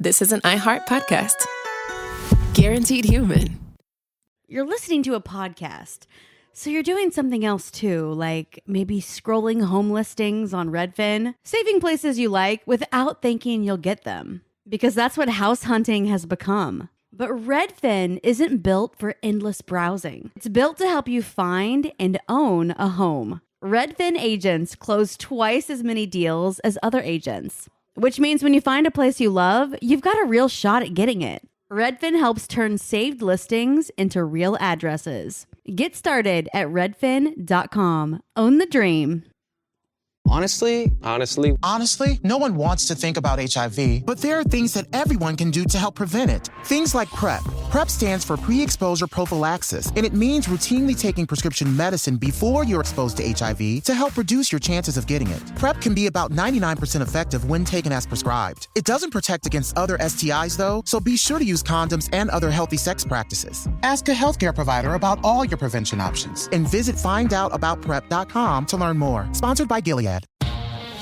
this is an iHeart podcast. Guaranteed human. You're listening to a podcast, so you're doing something else too, like maybe scrolling home listings on Redfin, saving places you like without thinking you'll get them, because that's what house hunting has become. But Redfin isn't built for endless browsing. It's built to help you find and own a home. Redfin agents close twice as many deals as other agents, which means when you find a place you love, you've got a real shot at getting it. Redfin helps turn saved listings into real addresses. Get started at redfin.com. Own the dream. Honestly, no one wants to think about HIV, but there are things that everyone can do to help prevent it. Things like PrEP. PrEP stands for pre-exposure prophylaxis, and it means routinely taking prescription medicine before you're exposed to HIV to help reduce your chances of getting it. PrEP can be about 99% effective when taken as prescribed. It doesn't protect against other STIs, though, so be sure to use condoms and other healthy sex practices. Ask a healthcare provider about all your prevention options, and visit findoutaboutprep.com to learn more. Sponsored by Gilead.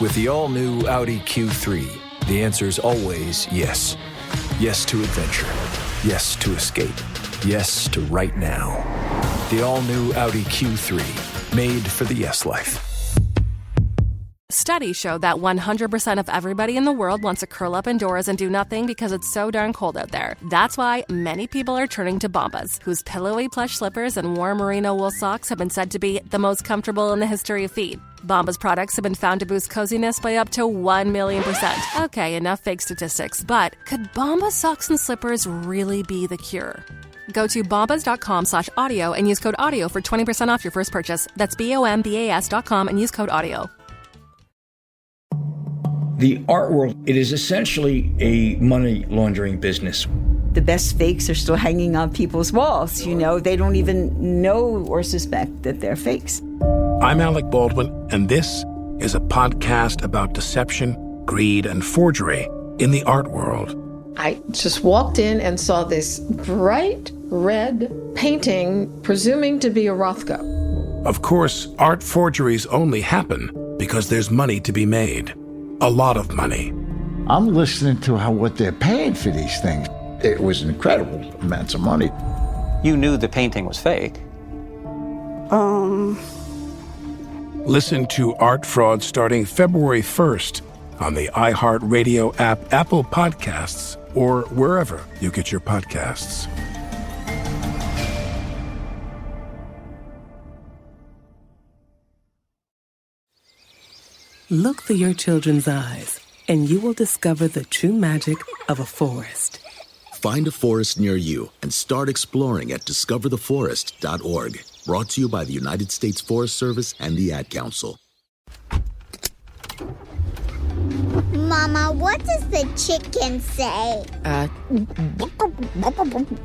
With the all-new Audi Q3, the answer is always yes. Yes to adventure. Yes to escape. Yes to right now. The all-new Audi Q3, made for the yes life. Studies show that 100% of everybody in the world wants to curl up indoors and do nothing because it's so darn cold out there. That's why many people are turning to Bombas, whose pillowy plush slippers and warm merino wool socks have been said to be the most comfortable in the history of feet. Bombas products have been found to boost coziness by up to 1,000,000%. Okay, enough fake statistics, but could Bombas socks and slippers really be the cure? Go to bombas.com/audio and use code AUDIO for 20% off your first purchase. That's BOMBAS.com and use code AUDIO. The art world, it is essentially a money laundering business. The best fakes are still hanging on people's walls. You know, they don't even know or suspect that they're fakes. I'm Alec Baldwin, and this is a podcast about deception, greed, and forgery in the art world. I just walked in and saw this bright red painting, presuming to be a Rothko. Of course, art forgeries only happen because there's money to be made. A lot of money. I'm listening to what they're paying for these things. It was incredible amounts of money. you knew the painting was fake. Listen to Art Fraud starting February 1st on the iHeartRadio app, Apple Podcasts, or wherever you get your podcasts. Look through your children's eyes, and you will discover the true magic of a forest. Find a forest near you and start exploring at discovertheforest.org. Brought to you by the United States Forest Service and the Ad Council. Mama, what does the chicken say?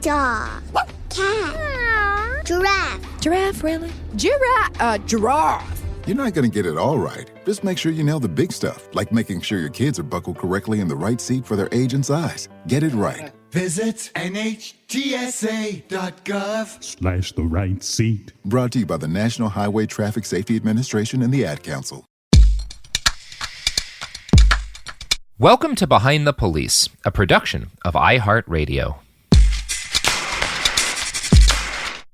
Dog. Cat. Giraffe. Giraffe, really? Giraffe. You're not going to get it all right. Just make sure you nail the big stuff, like making sure your kids are buckled correctly in the right seat for their age and size. Get it right. Visit NHTSA.gov/the right seat. Brought to you by the National Highway Traffic Safety Administration and the Ad Council. Welcome to Behind the Police, a production of iHeartRadio.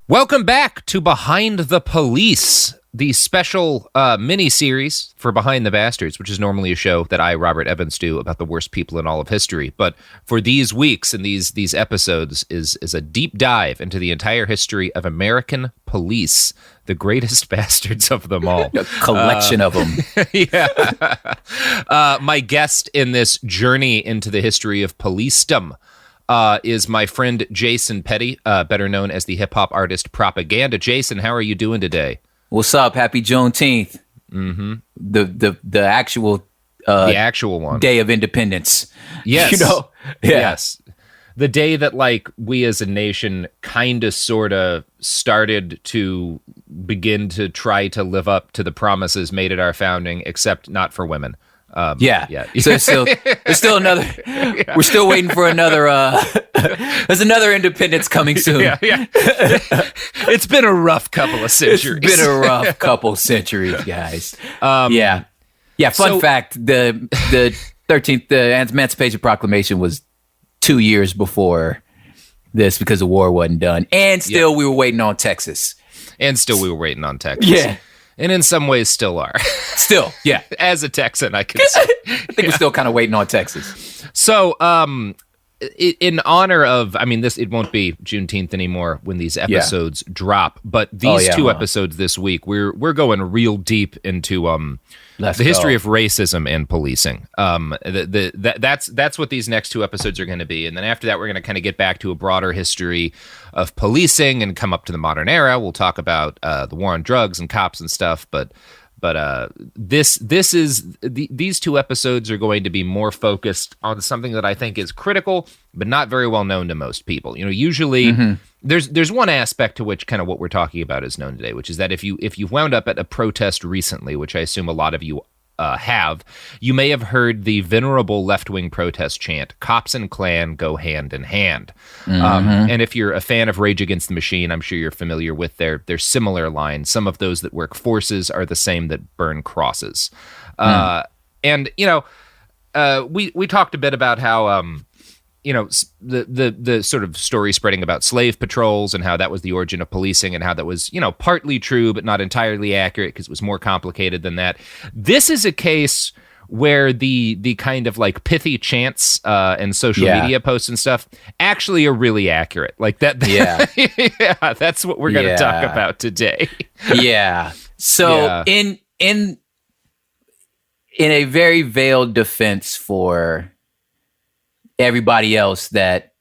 Welcome back to Behind the Police, the special mini-series for Behind the Bastards, which is normally a show that I, Robert Evans, do about the worst people in all of history. But for these weeks and these episodes is a deep dive into the entire history of American police, the greatest bastards of them all. A collection of them. Yeah. My guest in this journey into the history of policedom is my friend Jason Petty, better known as the hip-hop artist Propaganda. Jason, how are you doing today? What's up? Happy Juneteenth. Mm-hmm. The actual one, Day of Independence. Yes, you know. Yeah. Yes, the day that like we as a nation kind of sort of started to begin to try to live up to the promises made at our founding, except not for women. Yeah. So there's still another. Yeah. We're still waiting for another. There's another independence coming soon. Yeah. It's been a rough couple of centuries. It's been a rough couple centuries, guys. Fun fact: the 13th, the Emancipation Proclamation was 2 years before this because the war wasn't done. And still we were waiting on Texas. Yeah. And in some ways still are. Still, yeah. As a Texan, I can say. I think we're still kind of waiting on Texas. So, in honor of, it won't be Juneteenth anymore when these episodes drop, but these two episodes this week, we're going real deep into the history of racism and policing. That's what these next two episodes are going to be, and then after that, we're going to kind of get back to a broader history of policing and come up to the modern era. We'll talk about the war on drugs and cops and stuff, but these two episodes are going to be more focused on something that I think is critical, but not very well known to most people. Usually there's one aspect to which kind of what we're talking about is known today, which is that if you've wound up at a protest recently, which I assume a lot of you have, you may have heard the venerable left-wing protest chant, "Cops and Klan go hand in hand." And if you're a fan of Rage Against the Machine, I'm sure you're familiar with their similar line. Some of those that work forces are the same that burn crosses. And, we talked a bit about how, the sort of story spreading about slave patrols and how that was the origin of policing and how that was, partly true, but not entirely accurate because it was more complicated than that. This is a case where the kind of like pithy chants and social media posts and stuff actually are really accurate. Like that. Yeah, that's what we're going to talk about today. So in a very veiled defense for everybody else that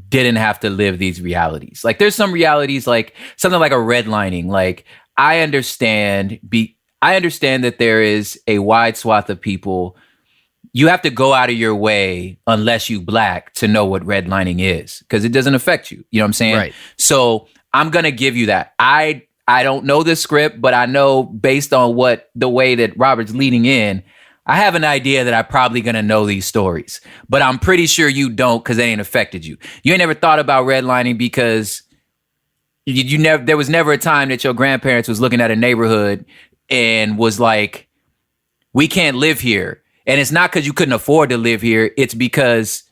didn't have to live these realities. Like there's some realities, like something like a redlining. Like I understand that there is a wide swath of people. You have to go out of your way unless you Black to know what redlining is because it doesn't affect you. You know what I'm saying? Right. So I'm going to give you that. I don't know the script, but I know based on the way that Robert's leading in, I have an idea that I'm probably going to know these stories, but I'm pretty sure you don't because they ain't affected you. You ain't never thought about redlining because there was never a time that your grandparents was looking at a neighborhood and was like, we can't live here. And it's not because you couldn't afford to live here. It's because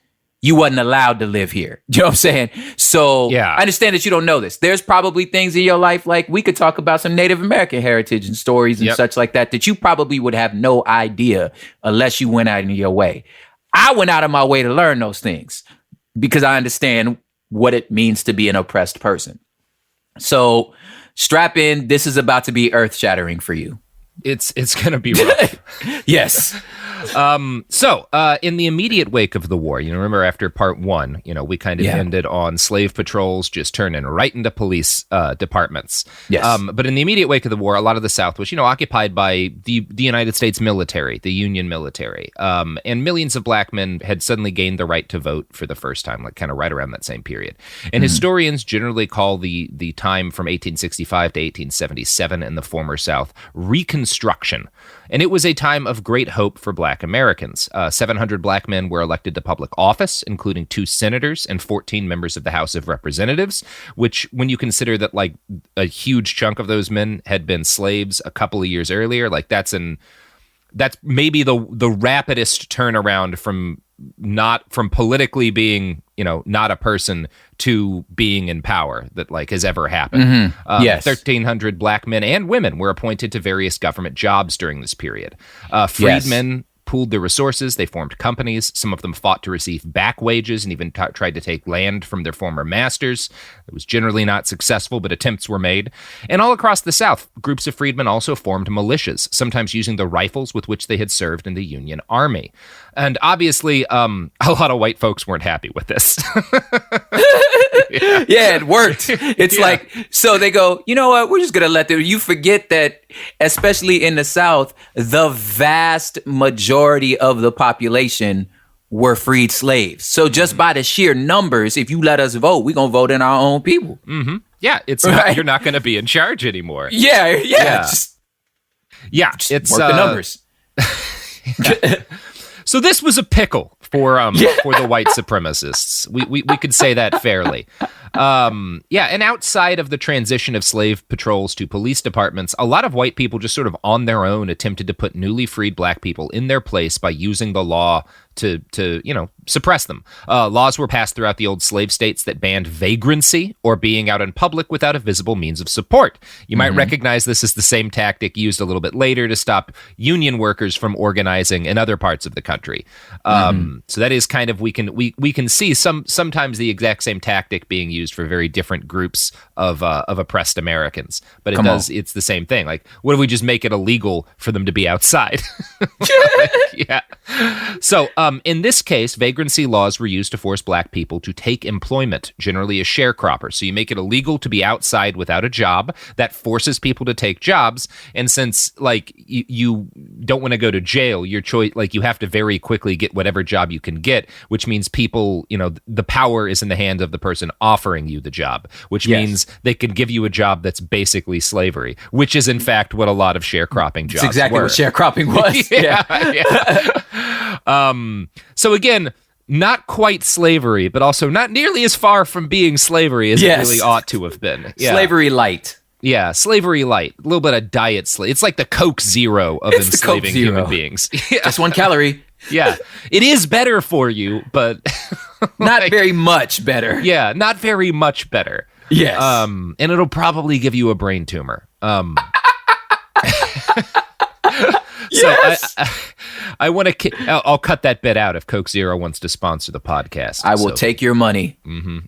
you wasn't allowed to live here. You know what I'm saying? So I understand that you don't know this. There's probably things in your life, like we could talk about some Native American heritage and stories and such like that you probably would have no idea unless you went out of your way. I went out of my way to learn those things because I understand what it means to be an oppressed person. So strap in. This is about to be earth-shattering for you. It's going to be rough. Yes. So in the immediate wake of the war, remember after part one, we kind of ended on slave patrols just turning right into police departments. Yes. But in the immediate wake of the war, a lot of the South was, occupied by the United States military, the Union military. And millions of Black men had suddenly gained the right to vote for the first time, like kind of right around that same period. And historians generally call the time from 1865 to 1877 in the former South Reconstruction. And it was a time of great hope for Black Americans. 700 Black men were elected to public office, including 2 senators and 14 members of the House of Representatives, which, when you consider that like a huge chunk of those men had been slaves a couple of years earlier, like that's maybe the rapidest turnaround from politically being, not a person to being in power that like has ever happened. 1,300 Black men and women were appointed to various government jobs during this period. Freedmen pooled their resources. They formed companies. Some of them fought to receive back wages and even tried to take land from their former masters. It was generally not successful, but attempts were made. And all across the South, groups of freedmen also formed militias, sometimes using the rifles with which they had served in the Union Army. And obviously, a lot of white folks weren't happy with this. Yeah, it worked. It's like, so they go, you know what? We're just going to let them. You forget that, especially in the South, the vast majority of the population were freed slaves. So just by the sheer numbers, if you let us vote, we're going to vote in our own people. Mm-hmm. Yeah, you're not going to be in charge anymore. Yeah. Just it's work the numbers. So this was a pickle for the white supremacists. We could say that fairly. Yeah, and outside of the transition of slave patrols to police departments, a lot of white people just sort of on their own attempted to put newly freed black people in their place by using the law to suppress them. Laws were passed throughout the old slave states that banned vagrancy or being out in public without a visible means of support. You might recognize this as the same tactic used a little bit later to stop union workers from organizing in other parts of the country. So that is kind of, we can see sometimes the exact same tactic being used for very different groups of oppressed Americans. But it's the same thing. Like, what if we just make it illegal for them to be outside? Yeah. So, in this case, vagrancy laws were used to force black people to take employment, generally as sharecroppers. So you make it illegal to be outside without a job. That forces people to take jobs. And since, like, you don't want to go to jail, your choice, like, you have to very quickly get whatever job you can get, which means people, the power is in the hands of the person offering you the job, which means they can give you a job that's basically slavery, which is, in fact, what a lot of sharecropping jobs That's exactly were. what sharecropping was. Yeah. So again, not quite slavery, but also not nearly as far from being slavery as it really ought to have been. Yeah. Slavery light. Yeah, slavery light. A little bit of diet slave. It's like the Coke Zero of enslaving human beings. Yeah. Just 1 calorie. Yeah. It is better for you, but not very much better. Yeah, not very much better. Yes. And it'll probably give you a brain tumor. Yes. So I want to. I'll cut that bit out if Coke Zero wants to sponsor the podcast. I will take your money.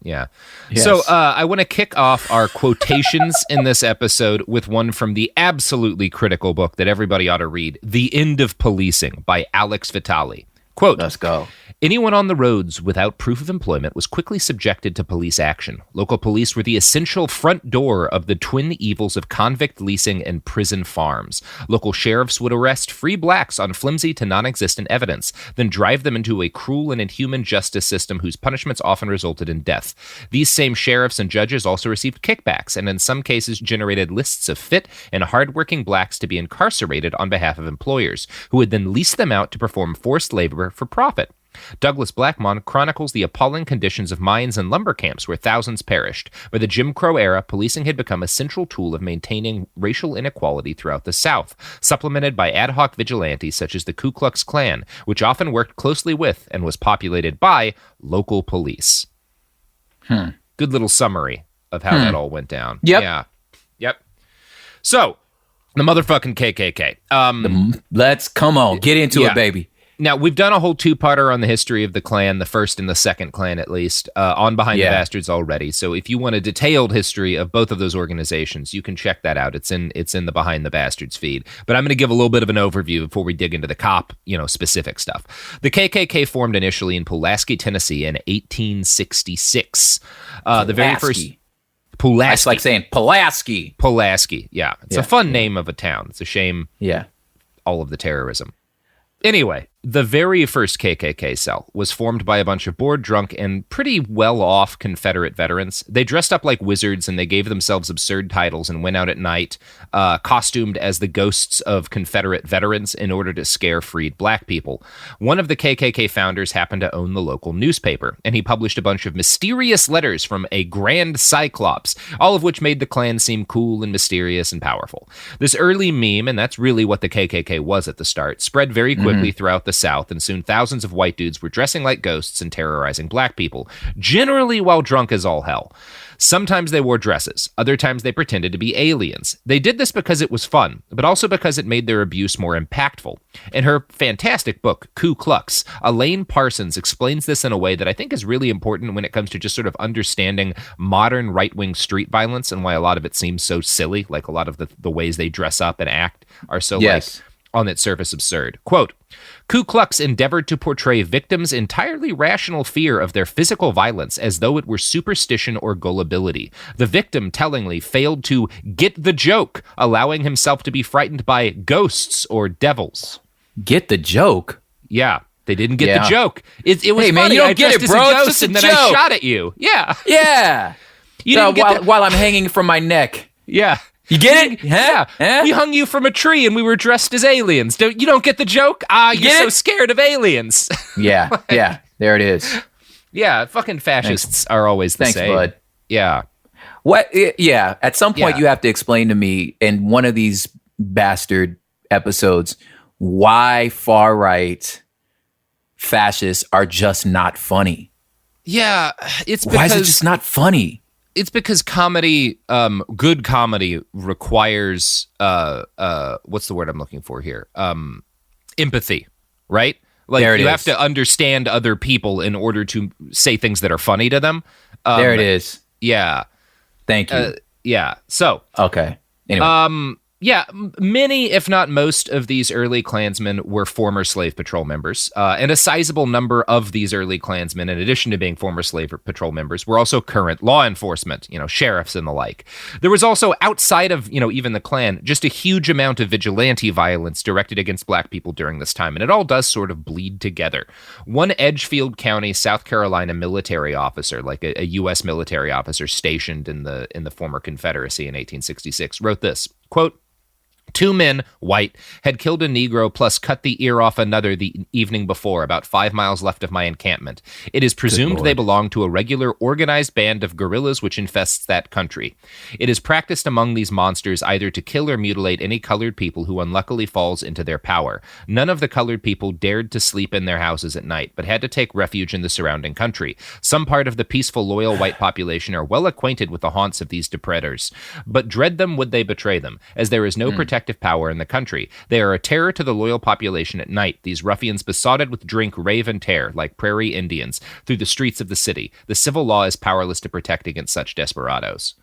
Yeah. Yes. So I want to kick off our quotations in this episode with one from the absolutely critical book that everybody ought to read, "The End of Policing" by Alex Vitale. Quote, let's go. Anyone on the roads without proof of employment was quickly subjected to police action. Local police were the essential front door of the twin evils of convict leasing and prison farms. Local sheriffs would arrest free blacks on flimsy to non-existent evidence, then drive them into a cruel and inhuman justice system whose punishments often resulted in death. These same sheriffs and judges also received kickbacks and in some cases generated lists of fit and hardworking blacks to be incarcerated on behalf of employers, who would then lease them out to perform forced labor for profit. Douglas Blackmon chronicles the appalling conditions of mines and lumber camps where thousands perished. By the Jim Crow era, policing had become a central tool of maintaining racial inequality throughout the South, supplemented by ad hoc vigilantes such as the Ku Klux Klan, which often worked closely with and was populated by local police. Good little summary of how that all went down. Yep. Yeah. Yep. So, the motherfucking KKK. Let's get into it, baby. Now, we've done a whole two-parter on the history of the Klan, the first and the second Klan at least, on Behind the Bastards already. So if you want a detailed history of both of those organizations, you can check that out. It's in the Behind the Bastards feed. But I'm going to give a little bit of an overview before we dig into the cop, specific stuff. The KKK formed initially in Pulaski, Tennessee in 1866. The very first... Pulaski. It's like saying Pulaski. Pulaski, yeah. It's a fun name of a town. It's a shame. Yeah. All of the terrorism. Anyway, the very first KKK cell was formed by a bunch of bored, drunk, and pretty well-off Confederate veterans. They dressed up like wizards, and they gave themselves absurd titles and went out at night, costumed as the ghosts of Confederate veterans in order to scare freed black people. One of the KKK founders happened to own the local newspaper, and he published a bunch of mysterious letters from a grand cyclops, all of which made the Klan seem cool and mysterious and powerful. This early meme, and that's really what the KKK was at the start, spread very quickly throughout the South, and soon thousands of white dudes were dressing like ghosts and terrorizing black people, generally while drunk as all hell. Sometimes they wore dresses, other times they pretended to be aliens. They did this because it was fun, but also because it made their abuse more impactful. In her fantastic book, Ku Klux, Elaine Parsons explains this in a way that I think is really important when it comes to just sort of understanding modern right-wing street violence and why a lot of it seems so silly, like a lot of the ways they dress up and act are so on its surface absurd. Quote, Ku Klux endeavored to portray victims' entirely rational fear of their physical violence as though it were superstition or gullibility. The victim, tellingly, failed to get the joke, allowing himself to be frightened by ghosts or devils. Get the joke? Yeah, they didn't get the joke. It was funny. Man, you don't get it, bro. It's just a joke. Then I shot at you. Yeah. Yeah. While I'm hanging from my neck. Yeah. You get it? Yeah. Huh? We hung you from a tree and we were dressed as aliens. You don't get the joke? You're so scared of aliens. Yeah. There it is. Yeah, fucking fascists are always the same. Thanks, bud. Yeah. What? Yeah. At some point, you have to explain to me in one of these bastard episodes why far-right fascists are just not funny. Yeah, it's because, why is it just not funny? It's because comedy, good comedy requires what's the word I'm looking for here? Empathy, right? Like you have to understand other people in order to say things that are funny to them. There it is. Yeah. Thank you. Yeah. So okay. Anyway. Yeah, many, if not most, of these early Klansmen were former slave patrol members, and a sizable number of these early Klansmen, in addition to being former slave patrol members, were also current law enforcement, sheriffs and the like. There was also, outside of, even the Klan, just a huge amount of vigilante violence directed against black people during this time, and it all does sort of bleed together. One Edgefield County, South Carolina military officer, like a U.S. military officer stationed in the former Confederacy in 1866, wrote this, quote, "2 men, white, had killed a Negro plus cut the ear off another the evening before, about 5 miles left of my encampment. It is presumed they belong to a regular organized band of guerrillas which infests that country. It is practiced among these monsters either to kill or mutilate any colored people who unluckily falls into their power. None of the colored people dared to sleep in their houses at night, but had to take refuge in the surrounding country. Some part of the peaceful, loyal white population are well acquainted with the haunts of these depredators, but dread them would they betray them, as there is no protective power in the country. They are a terror to the loyal population at night. These ruffians besotted with drink rave and tear, like prairie Indians, through the streets of the city. The civil law is powerless to protect against such desperados."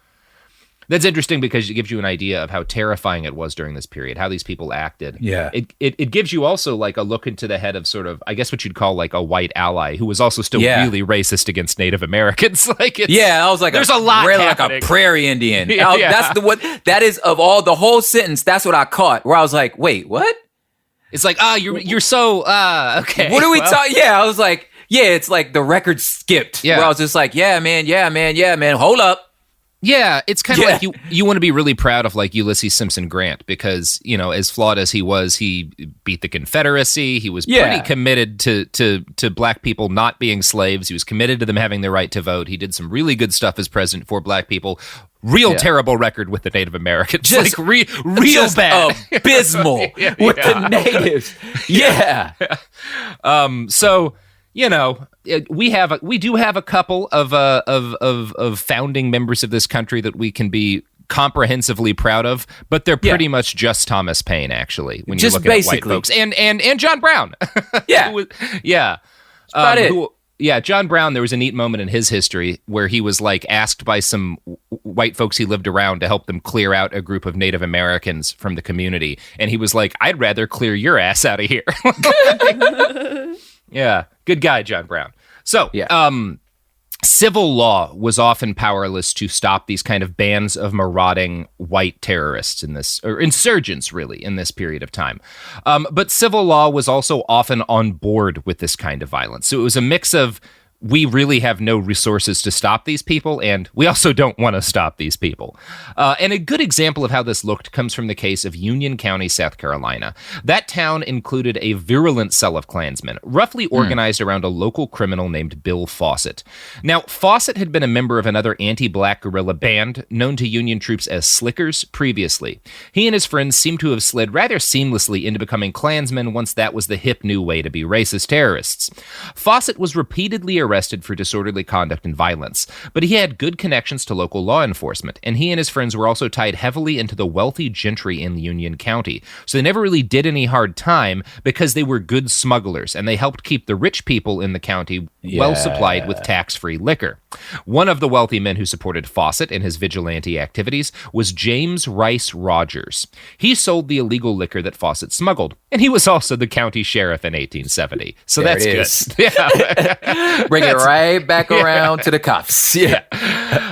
That's interesting because it gives you an idea of how terrifying it was during this period, how these people acted. Yeah. It gives you also like a look into the head of sort of, I guess what you'd call like a white ally who was also still really racist against Native Americans. Like, I was like, there's a lot happening. Like a prairie Indian. Yeah. That is of all the whole sentence. That's what I caught. Where I was like, wait, what? It's like, you're so okay. What are we talking? Yeah, I was like, it's like the record skipped. Yeah. Where I was just like, yeah, man, hold up. Yeah, it's kind of like you want to be really proud of like Ulysses Simpson Grant because, as flawed as he was, he beat the Confederacy. He was pretty committed to black people not being slaves. He was committed to them having the right to vote. He did some really good stuff as president for black people. Real terrible record with the Native Americans. Just like real bad. Abysmal with the natives. Yeah. So, we do have a couple of founding members of this country that we can be comprehensively proud of, but they're pretty much just Thomas Paine, actually. When you look at white folks and John Brown. Yeah. About it. John Brown, there was a neat moment in his history where he was like asked by some white folks he lived around to help them clear out a group of Native Americans from the community. And he was like, "I'd rather clear your ass out of here." Yeah, good guy, John Brown. So, civil law was often powerless to stop these kind of bands of marauding white terrorists or insurgents, really, in this period of time. But civil law was also often on board with this kind of violence. So it was a mix of, we really have no resources to stop these people, and we also don't want to stop these people. And a good example of how this looked comes from the case of Union County, South Carolina. That town included a virulent cell of Klansmen, roughly organized around a local criminal named Bill Fawcett. Now, Fawcett had been a member of another anti-black guerrilla band known to Union troops as Slickers previously. He and his friends seem to have slid rather seamlessly into becoming Klansmen once that was the hip new way to be racist terrorists. Fawcett was repeatedly arrested for disorderly conduct and violence, but he had good connections to local law enforcement, and he and his friends were also tied heavily into the wealthy gentry in Union County, so they never really did any hard time because they were good smugglers, and they helped keep the rich people in the county well supplied with tax-free liquor. One of the wealthy men who supported Fawcett in his vigilante activities was James Rice Rogers. He sold the illegal liquor that Fawcett smuggled, and he was also the county sheriff in 1870. So there that's it is. good. Yeah. Bring it right back around to the cops. Yeah.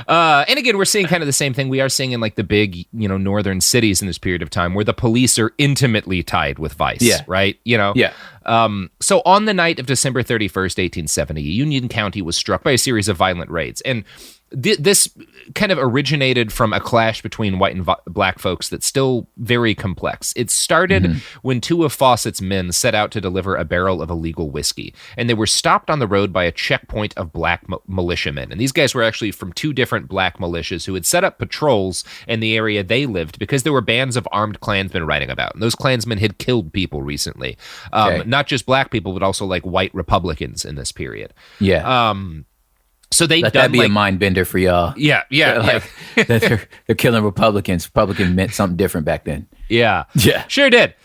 And again, we're seeing kind of the same thing we are seeing in like the big, northern cities in this period of time where the police are intimately tied with vice, right? So on the night of December 31st, 1870, Union County was struck by a series of violent raids. And this kind of originated from a clash between white and black folks that's still very complex. It started when two of Fawcett's men set out to deliver a barrel of illegal whiskey, and they were stopped on the road by a checkpoint of black militiamen. And these guys were actually from two different black militias who had set up patrols in the area they lived because there were bands of armed Klansmen riding about. And those Klansmen had killed people recently. Not just black people, but also like white Republicans in this period. Yeah. So let that be a mind bender for y'all. Yeah. That they're killing Republicans. Republican meant something different back then. Yeah. Sure did.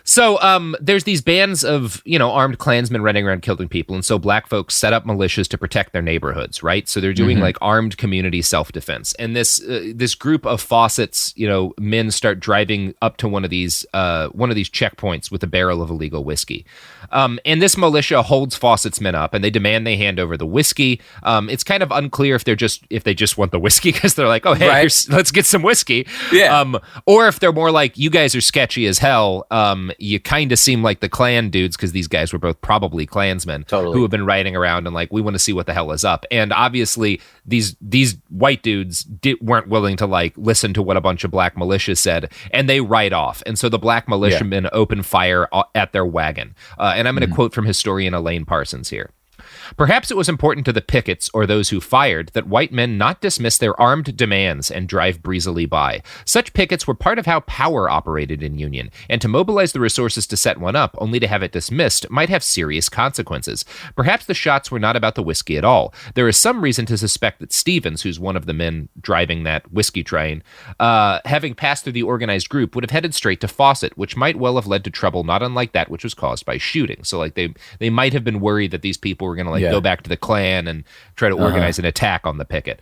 So there's these bands of, armed Klansmen running around killing people. And so black folks set up militias to protect their neighborhoods, right? So they're doing like armed community self-defense. And this group of Fawcett's, men start driving up to one of these checkpoints with a barrel of illegal whiskey. And this militia holds Fawcett's men up and they demand they hand over the whiskey. It's kind of unclear if they just want the whiskey because they're like, oh, hey, let's get some whiskey. Yeah. Or if they're more like, you guys are sketchy as hell. You kind of seem like the Klan dudes because these guys were both probably Klansmen who have been riding around and like, we want to see what the hell is up. And obviously these white dudes weren't willing to like listen to what a bunch of black militias said, and they ride off. And so the black militiamen open fire at their wagon. And I'm going to quote from historian Elaine Parsons here. Perhaps it was important to the pickets or those who fired that white men not dismiss their armed demands and drive breezily by. Such pickets were part of how power operated in Union, and to mobilize the resources to set one up only to have it dismissed might have serious consequences. Perhaps the shots were not about the whiskey at all. There is some reason to suspect that Stevens, who's one of the men driving that whiskey train, having passed through the organized group, would have headed straight to Fawcett, which might well have led to trouble not unlike that which was caused by shooting. So like they might have been worried that these people were going to go back to the Klan and try to organize an attack on the picket.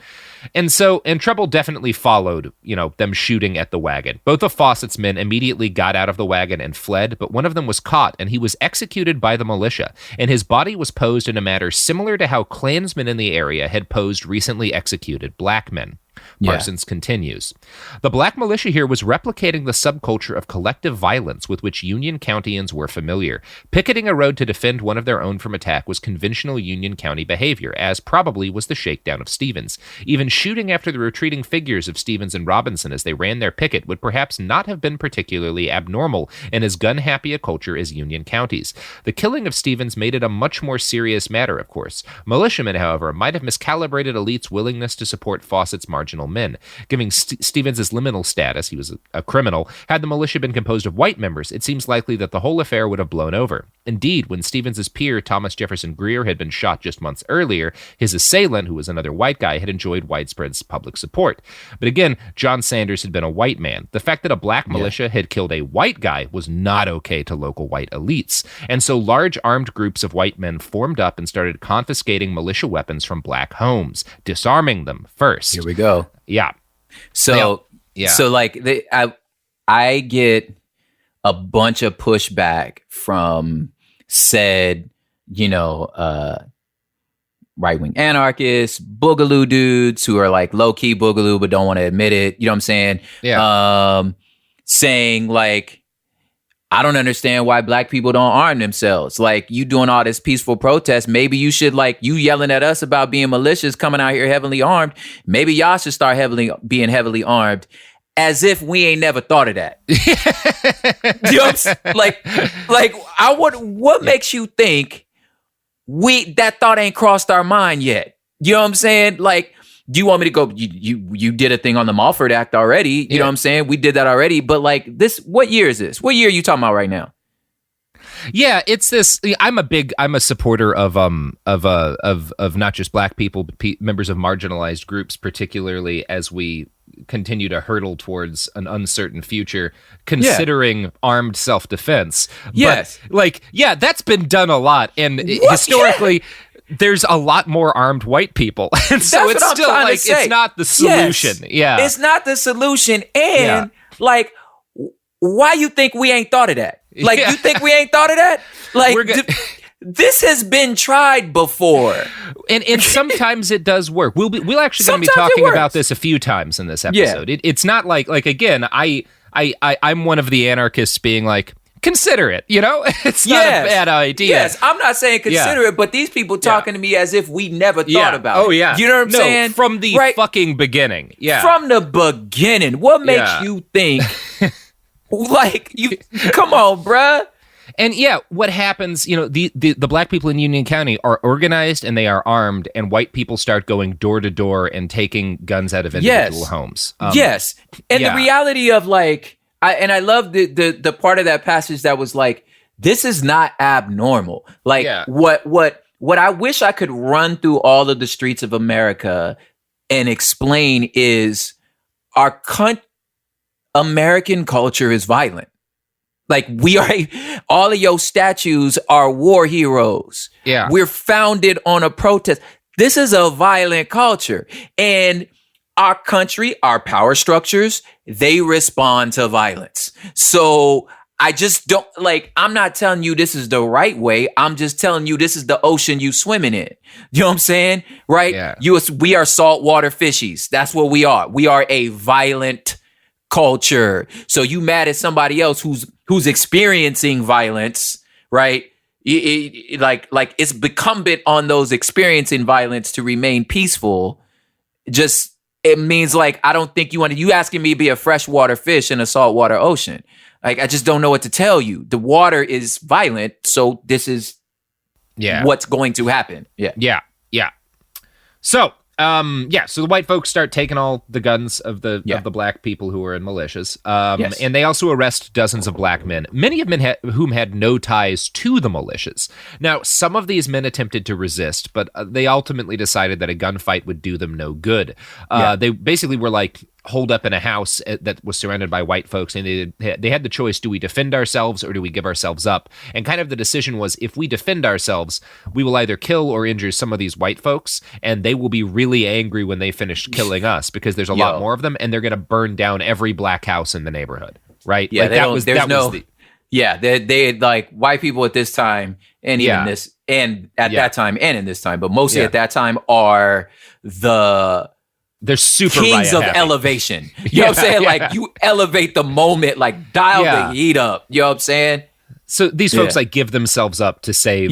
And trouble definitely followed, them shooting at the wagon. Both of Fawcett's men immediately got out of the wagon and fled, but one of them was caught and he was executed by the militia, and his body was posed in a manner similar to how Klansmen in the area had posed recently executed black men. Parsons continues. The black militia here was replicating the subculture of collective violence with which Union Countyans were familiar. Picketing a road to defend one of their own from attack was conventional Union County behavior, as probably was the shakedown of Stevens. Even shooting after the retreating figures of Stevens and Robinson as they ran their picket would perhaps not have been particularly abnormal in as gun-happy a culture as Union County's. The killing of Stevens made it a much more serious matter, of course. Militiamen, however, might have miscalibrated elites' willingness to support Fawcett's marginal men. Giving Stevens his liminal status, he was a criminal, had the militia been composed of white members, it seems likely that the whole affair would have blown over. Indeed, when Stevens's peer, Thomas Jefferson Greer, had been shot just months earlier, his assailant, who was another white guy, had enjoyed widespread public support. But again, John Sanders had been a white man. The fact that a black militia had killed a white guy was not okay to local white elites. And so large armed groups of white men formed up and started confiscating militia weapons from black homes, disarming them first. Here we go. Yeah. So like I get a bunch of pushback from said, right-wing anarchists, boogaloo dudes who are like low-key boogaloo but don't want to admit it. You know what I'm saying? Yeah. Saying like, I don't understand why black people don't arm themselves. Like, you doing all this peaceful protest. Maybe you should, like, you yelling at us about being malicious, coming out here heavily armed. Maybe y'all should start being heavily armed, as if we ain't never thought of that. You know what I'm saying? What makes you think that thought ain't crossed our mind yet? You know what I'm saying? Like, do you want me to go? You did a thing on the Mulford Act already. You know what I'm saying? We did that already. But like this, what year is this? What year are you talking about right now? Yeah, it's this. I'm a supporter of not just black people, but members of marginalized groups, particularly as we continue to hurdle towards an uncertain future, considering armed self-defense. Yes, but that's been done a lot, and historically. There's a lot more armed white people. And so it's still like, it's not the solution. Yes. Yeah. It's not the solution. And like, why you think we ain't thought of that? Like, you think we ain't thought of that? Like, this has been tried before. And sometimes it does work. We'll actually going to be talking about this a few times in this episode. It's not like again, I'm one of the anarchists being like, consider it. It's not a bad idea. Yes, I'm not saying consider it, but these people talking to me as if we never thought about it. Oh, yeah. You know what I'm saying? From the fucking beginning. Yeah. From the beginning. What makes you think, come on, bruh. And what happens, the black people in Union County are organized and they are armed, and white people start going door to door and taking guns out of individual homes. Yes. And the reality of I love the part of that passage that was like, this is not abnormal. What I wish I could run through all of the streets of America and explain is American culture is violent. We are, all of your statues are war heroes. Yeah. We're founded on a protest. This is a violent culture. And our country, our power structures, they respond to violence. So I just don't, I'm not telling you this is the right way. I'm just telling you this is the ocean you swimming in. You know what I'm saying? Right? Yeah. We are saltwater fishies. That's what we are. We are a violent culture. So you mad at somebody else who's experiencing violence, right? It's incumbent on those experiencing violence to remain peaceful. It means I don't think you asking me to be a freshwater fish in a saltwater ocean. I just don't know what to tell you. The water is violent, so this is what's going to happen. Yeah. So, so the white folks start taking all the guns of the black people who were in militias. And they also arrest dozens of black men, many of whom had no ties to the militias. Now, some of these men attempted to resist, but they ultimately decided that a gunfight would do them no good. They basically were holed up in a house that was surrounded by white folks, and they had the choice: do we defend ourselves or do we give ourselves up? And kind of the decision was, if we defend ourselves, we will either kill or injure some of these white folks, and they will be really angry when they finish killing us because there's a lot more of them, and they're going to burn down every black house in the neighborhood, right? Yeah, they white people at this time, and even this, and at that time, and in this time, but mostly at that time are they're super kings of elevation. You know what I'm saying? You elevate the moment, dial the heat up. You know what I'm saying? So these folks give themselves up to save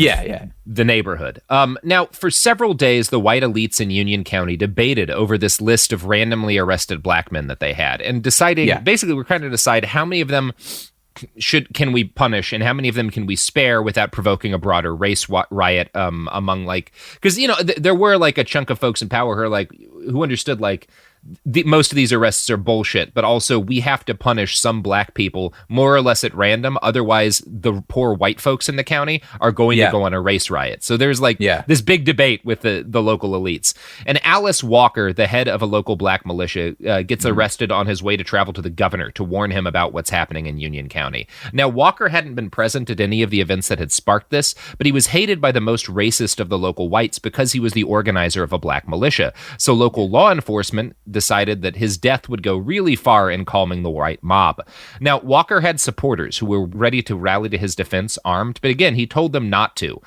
the neighborhood. Now, for several days, the white elites in Union County debated over this list of randomly arrested black men that they had, and deciding, basically, we're trying to decide how many of them can we punish and how many of them can we spare without provoking a broader race riot among because there were a chunk of folks in power who understood most of these arrests are bullshit, but also we have to punish some black people more or less at random. Otherwise, the poor white folks in the county are going to go on a race riot. So there's this big debate with the local elites. And Alice Walker, the head of a local black militia, gets arrested on his way to travel to the governor to warn him about what's happening in Union County. Now, Walker hadn't been present at any of the events that had sparked this, but he was hated by the most racist of the local whites because he was the organizer of a black militia. So local law enforcement decided that his death would go really far in calming the white mob. Now, Walker had supporters who were ready to rally to his defense armed, but again, he told them not to.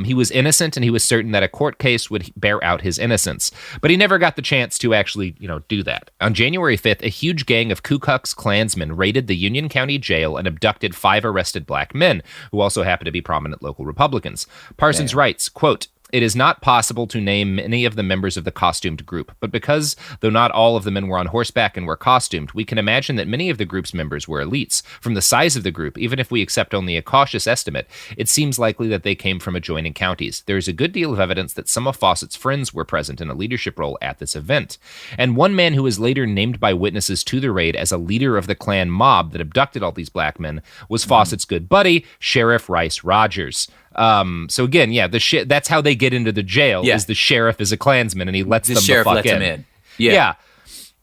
He was innocent, and he was certain that a court case would bear out his innocence. But he never got the chance to actually, do that. On January 5th, a huge gang of Ku Klux Klansmen raided the Union County Jail and abducted 5 arrested black men, who also happened to be prominent local Republicans. Parsons writes, quote, "It is not possible to name many of the members of the costumed group, but because, though not all of the men were on horseback and were costumed, we can imagine that many of the group's members were elites. From the size of the group, even if we accept only a cautious estimate, it seems likely that they came from adjoining counties. There is a good deal of evidence that some of Fawcett's friends were present in a leadership role at this event. And one man who was later named by witnesses to the raid as a leader of the Klan mob that abducted all these black men was Fawcett's good buddy, Sheriff Rice Rogers." So again, that's how they get into the jail. Is the sheriff is a Klansman and he lets them the fuck in.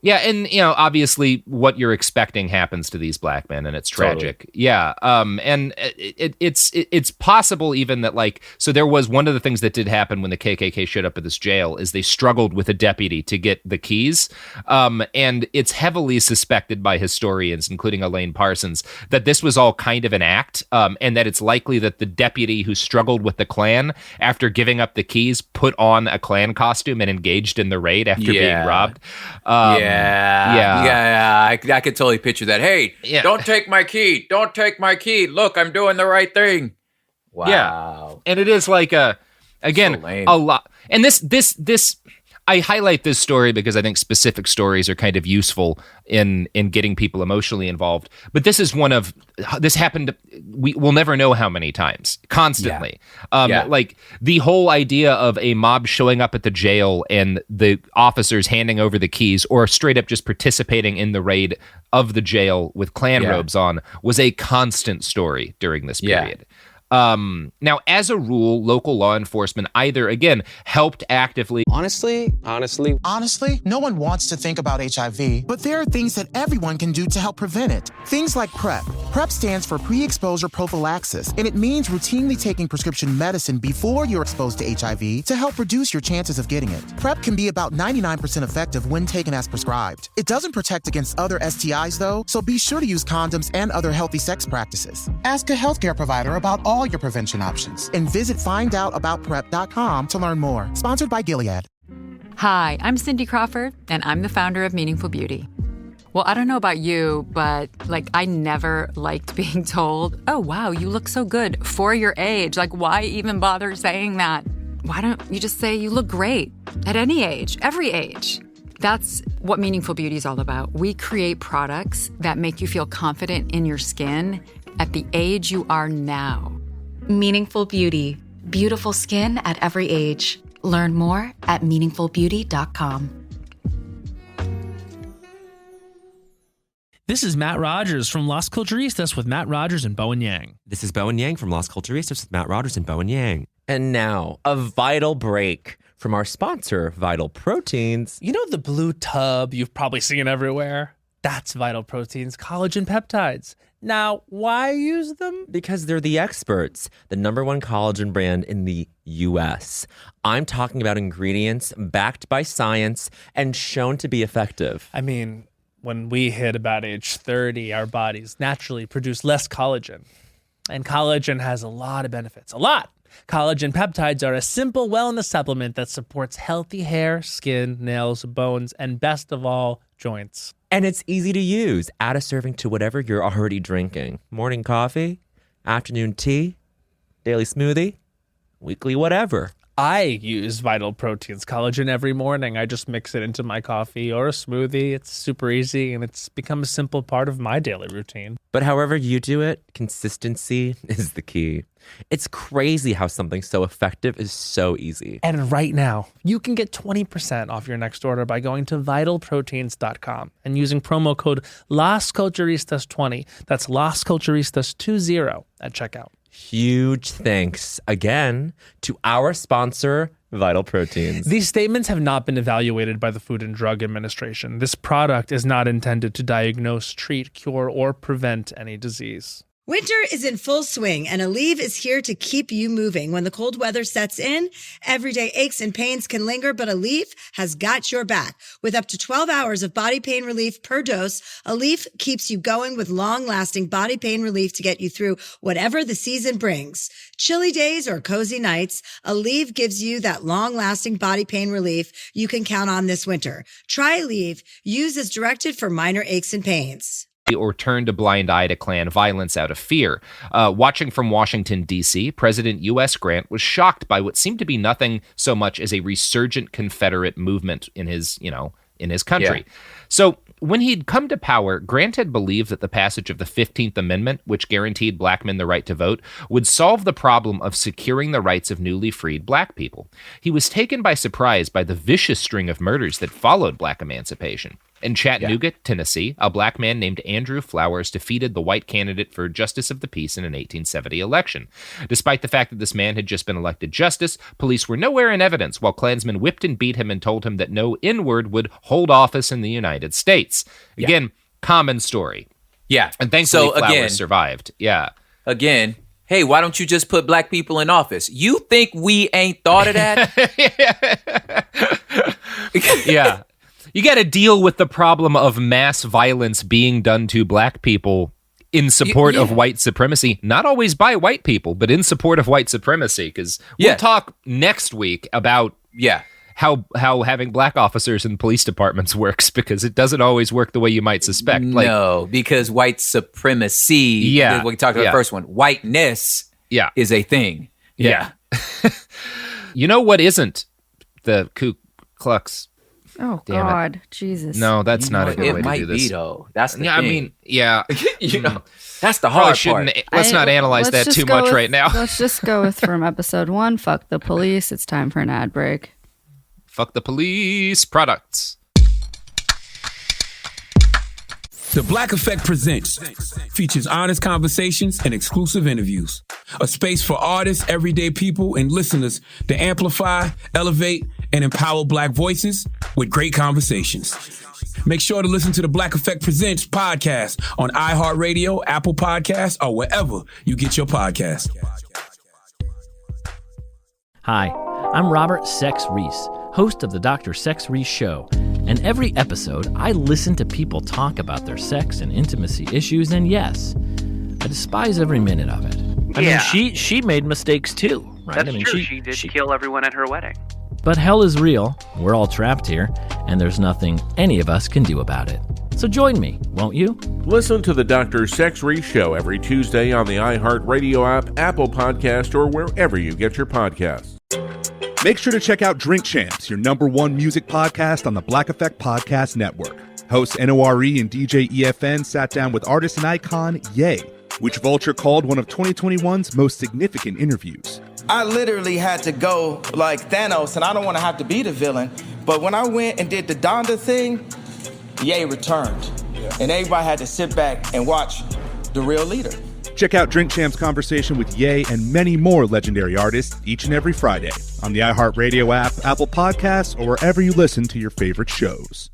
Yeah, and obviously what you're expecting happens to these black men, and it's tragic. Totally. Yeah, and it's possible even that so there was one of the things that did happen when the KKK showed up at this jail is they struggled with a deputy to get the keys, and it's heavily suspected by historians, including Elaine Parsons, that this was all kind of an act, and that it's likely that the deputy who struggled with the Klan after giving up the keys put on a Klan costume and engaged in the raid after being robbed. I could totally picture that. Hey, don't take my key. Don't take my key. Look, I'm doing the right thing. Wow. Yeah. And it is like a lot. And this I highlight this story because I think specific stories are kind of useful in getting people emotionally involved. But this happened, we'll never know how many times, constantly. Like the whole idea of a mob showing up at the jail and the officers handing over the keys or straight up just participating in the raid of the jail with Klan robes on was a constant story during this period. Now, as a rule, local law enforcement either, again, helped actively. Honestly, no one wants to think about HIV, but there are things that everyone can do to help prevent it. Things like PrEP. PrEP stands for pre-exposure prophylaxis, and it means routinely taking prescription medicine before you're exposed to HIV to help reduce your chances of getting it. PrEP can be about 99% effective when taken as prescribed. It doesn't protect against other STIs, though, so be sure to use condoms and other healthy sex practices. Ask a healthcare provider about all your prevention options and visit findoutaboutprep.com to learn more. Sponsored by Gilead. Hi, I'm Cindy Crawford, and I'm the founder of Meaningful Beauty. Well, I don't know about you, but I never liked being told, oh, wow, you look so good for your age. Why even bother saying that? Why don't you just say you look great at any age, every age? That's what Meaningful Beauty is all about. We create products that make you feel confident in your skin at the age you are now. Meaningful Beauty. Beautiful skin at every age. Learn more at meaningfulbeauty.com. This is Matt Rogers from Las Culturistas with Matt Rogers and Bowen Yang. This is Bowen Yang from Las Culturistas with Matt Rogers and Bowen Yang. And now, a vital break from our sponsor, Vital Proteins. You know the blue tub you've probably seen everywhere? That's Vital Proteins collagen peptides. Now, why use them? Because they're the experts, the #1 collagen brand in the U.S. I'm talking about ingredients backed by science and shown to be effective. I mean, when we hit about age 30, our bodies naturally produce less collagen. And collagen has a lot of benefits. A lot! Collagen peptides are a simple wellness supplement that supports healthy hair, skin, nails, bones, and best of all, joints. And it's easy to use. Add a serving to whatever you're already drinking. Morning coffee, afternoon tea, daily smoothie, weekly whatever. I use Vital Proteins collagen every morning. I just mix it into my coffee or a smoothie. It's super easy, and it's become a simple part of my daily routine. But however you do it, consistency is the key. It's crazy how something so effective is so easy. And right now, you can get 20% off your next order by going to vitalproteins.com and using promo code LasCulturistas20. That's LasCulturistas20 at checkout. Huge thanks again to our sponsor, Vital Proteins. These statements have not been evaluated by the Food and Drug Administration. This product is not intended to diagnose, treat, cure, or prevent any disease. Winter is in full swing, and Aleve is here to keep you moving. When the cold weather sets in, everyday aches and pains can linger, but Aleve has got your back. With up to 12 hours of body pain relief per dose, Aleve keeps you going with long-lasting body pain relief to get you through whatever the season brings. Chilly days or cozy nights, Aleve gives you that long-lasting body pain relief you can count on this winter. Try Aleve. Use as directed for minor aches and pains. Or turned a blind eye to Klan violence out of fear. Watching from Washington, D.C., President U.S. Grant was shocked by what seemed to be nothing so much as a resurgent Confederate movement in his country. Yeah. So when he'd come to power, Grant had believed that the passage of the 15th Amendment, which guaranteed black men the right to vote, would solve the problem of securing the rights of newly freed black people. He was taken by surprise by the vicious string of murders that followed black emancipation. In Chattanooga, Tennessee, a black man named Andrew Flowers defeated the white candidate for Justice of the Peace in an 1870 election. Despite the fact that this man had just been elected justice, police were nowhere in evidence, while Klansmen whipped and beat him and told him that no N-word would hold office in the United States. Again, common story. Yeah. And thankfully Flowers survived. Yeah. Again, hey, why don't you just put black people in office? You think we ain't thought of that? Yeah. You got to deal with the problem of mass violence being done to black people in support of white supremacy. Not always by white people, but in support of white supremacy. Because we'll talk next week about how having black officers in police departments works, because it doesn't always work the way you might suspect. No, because white supremacy, Yeah. we talked about the first one, whiteness is a thing. Yeah. You know what isn't the Ku Klux? Oh, Damn it. God. Jesus. No, that's not a good way to do this. It might be, though. That's the thing. I mean, yeah. That's the hard part. Let's not analyze that too much right now. Let's just go with from episode 1, fuck the police. It's time for an ad break. Fuck the police products. The Black Effect Presents features honest conversations and exclusive interviews. A space for artists, everyday people, and listeners to amplify, elevate, and empower Black voices with great conversations. Make sure to listen to the Black Effect Presents podcast on iHeartRadio, Apple Podcasts, or wherever you get your podcasts. Hi, I'm Robert Sex Reese, host of the Dr. Sex Reese Show. And every episode, I listen to people talk about their sex and intimacy issues, and yes, I despise every minute of it. I mean, she made mistakes too, right? That's true. She did kill everyone at her wedding. But hell is real, we're all trapped here, and there's nothing any of us can do about it. So join me, won't you? Listen to the Dr. Sex Reese Show every Tuesday on the iHeartRadio app, Apple Podcast, or wherever you get your podcasts. Make sure to check out Drink Champs, your #1 music podcast on the Black Effect Podcast Network. Host NORE and DJ EFN sat down with artist and icon Ye, which Vulture called one of 2021's most significant interviews. I literally had to go like Thanos, and I don't want to have to be the villain, but when I went and did the Donda thing, Ye returned. And everybody had to sit back and watch the real leader. Check out Drink Champs' conversation with Ye and many more legendary artists each and every Friday on the iHeartRadio app, Apple Podcasts, or wherever you listen to your favorite shows.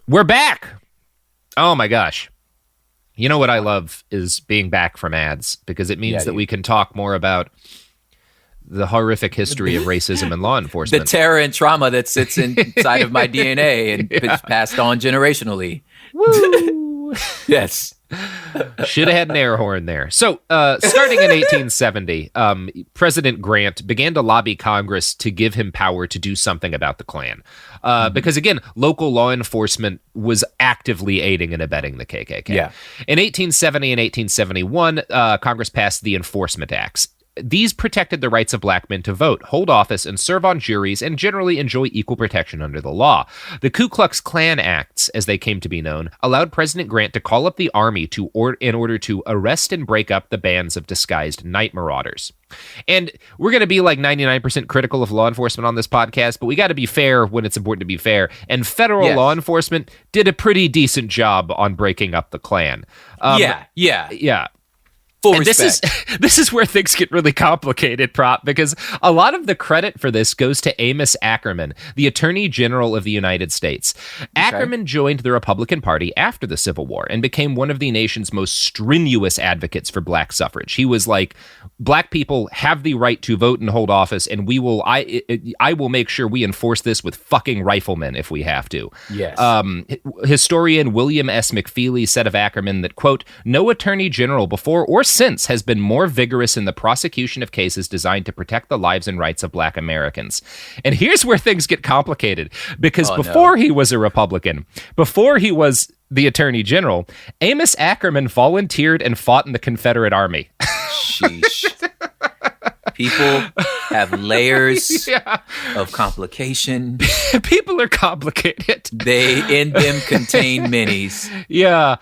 We're back. Oh my gosh. You know what I love is being back from ads, because it means that we can talk more about the horrific history of racism and law enforcement. The terror and trauma that sits inside of my DNA and is passed on generationally. Woo! Yes. Should have had an air horn there. So, starting in 1870, President Grant began to lobby Congress to give him power to do something about the Klan. Because, again, local law enforcement was actively aiding and abetting the KKK. Yeah. In 1870 and 1871, Congress passed the Enforcement Acts. These protected the rights of black men to vote, hold office, and serve on juries, and generally enjoy equal protection under the law. The Ku Klux Klan Acts, as they came to be known, allowed President Grant to call up the army in order to arrest and break up the bands of disguised night marauders. And we're going to be like 99% critical of law enforcement on this podcast, but we got to be fair when it's important to be fair. And federal law enforcement did a pretty decent job on breaking up the Klan. Yeah. Full and respect. This is where things get really complicated, Prop, because a lot of the credit for this goes to Amos Ackerman, the Attorney General of the United States. Ackerman joined the Republican Party after the Civil War and became one of the nation's most strenuous advocates for black suffrage. He was like, black people have the right to vote and hold office, and I will make sure we enforce this with fucking riflemen if we have to. Yes. Historian William S. McFeely said of Ackerman that, quote, no attorney general before or since has been more vigorous in the prosecution of cases designed to protect the lives and rights of black Americans. And here's where things get complicated, because before he was a Republican, before he was the Attorney General, Amos Ackerman volunteered and fought in the Confederate Army. Sheesh. People have layers of complication. People are complicated. They in them contain minis. Yeah.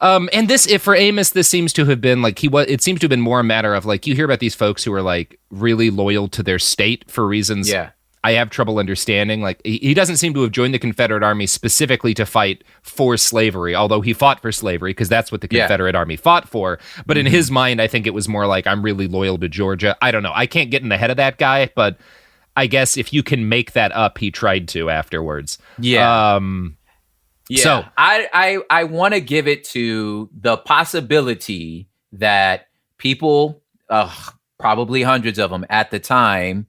And this, if for Amos, this seems to have been like it seems to have been more a matter of like, you hear about these folks who are like really loyal to their state for reasons I have trouble understanding. Like, he doesn't seem to have joined the Confederate Army specifically to fight for slavery, although he fought for slavery because that's what the Confederate Army fought for. But in his mind, I think it was more like, I'm really loyal to Georgia. I don't know. I can't get in the head of that guy, but I guess if you can make that up, he tried to afterwards. Yeah. Yeah, so I want to give it to the possibility that people, probably hundreds of them at the time,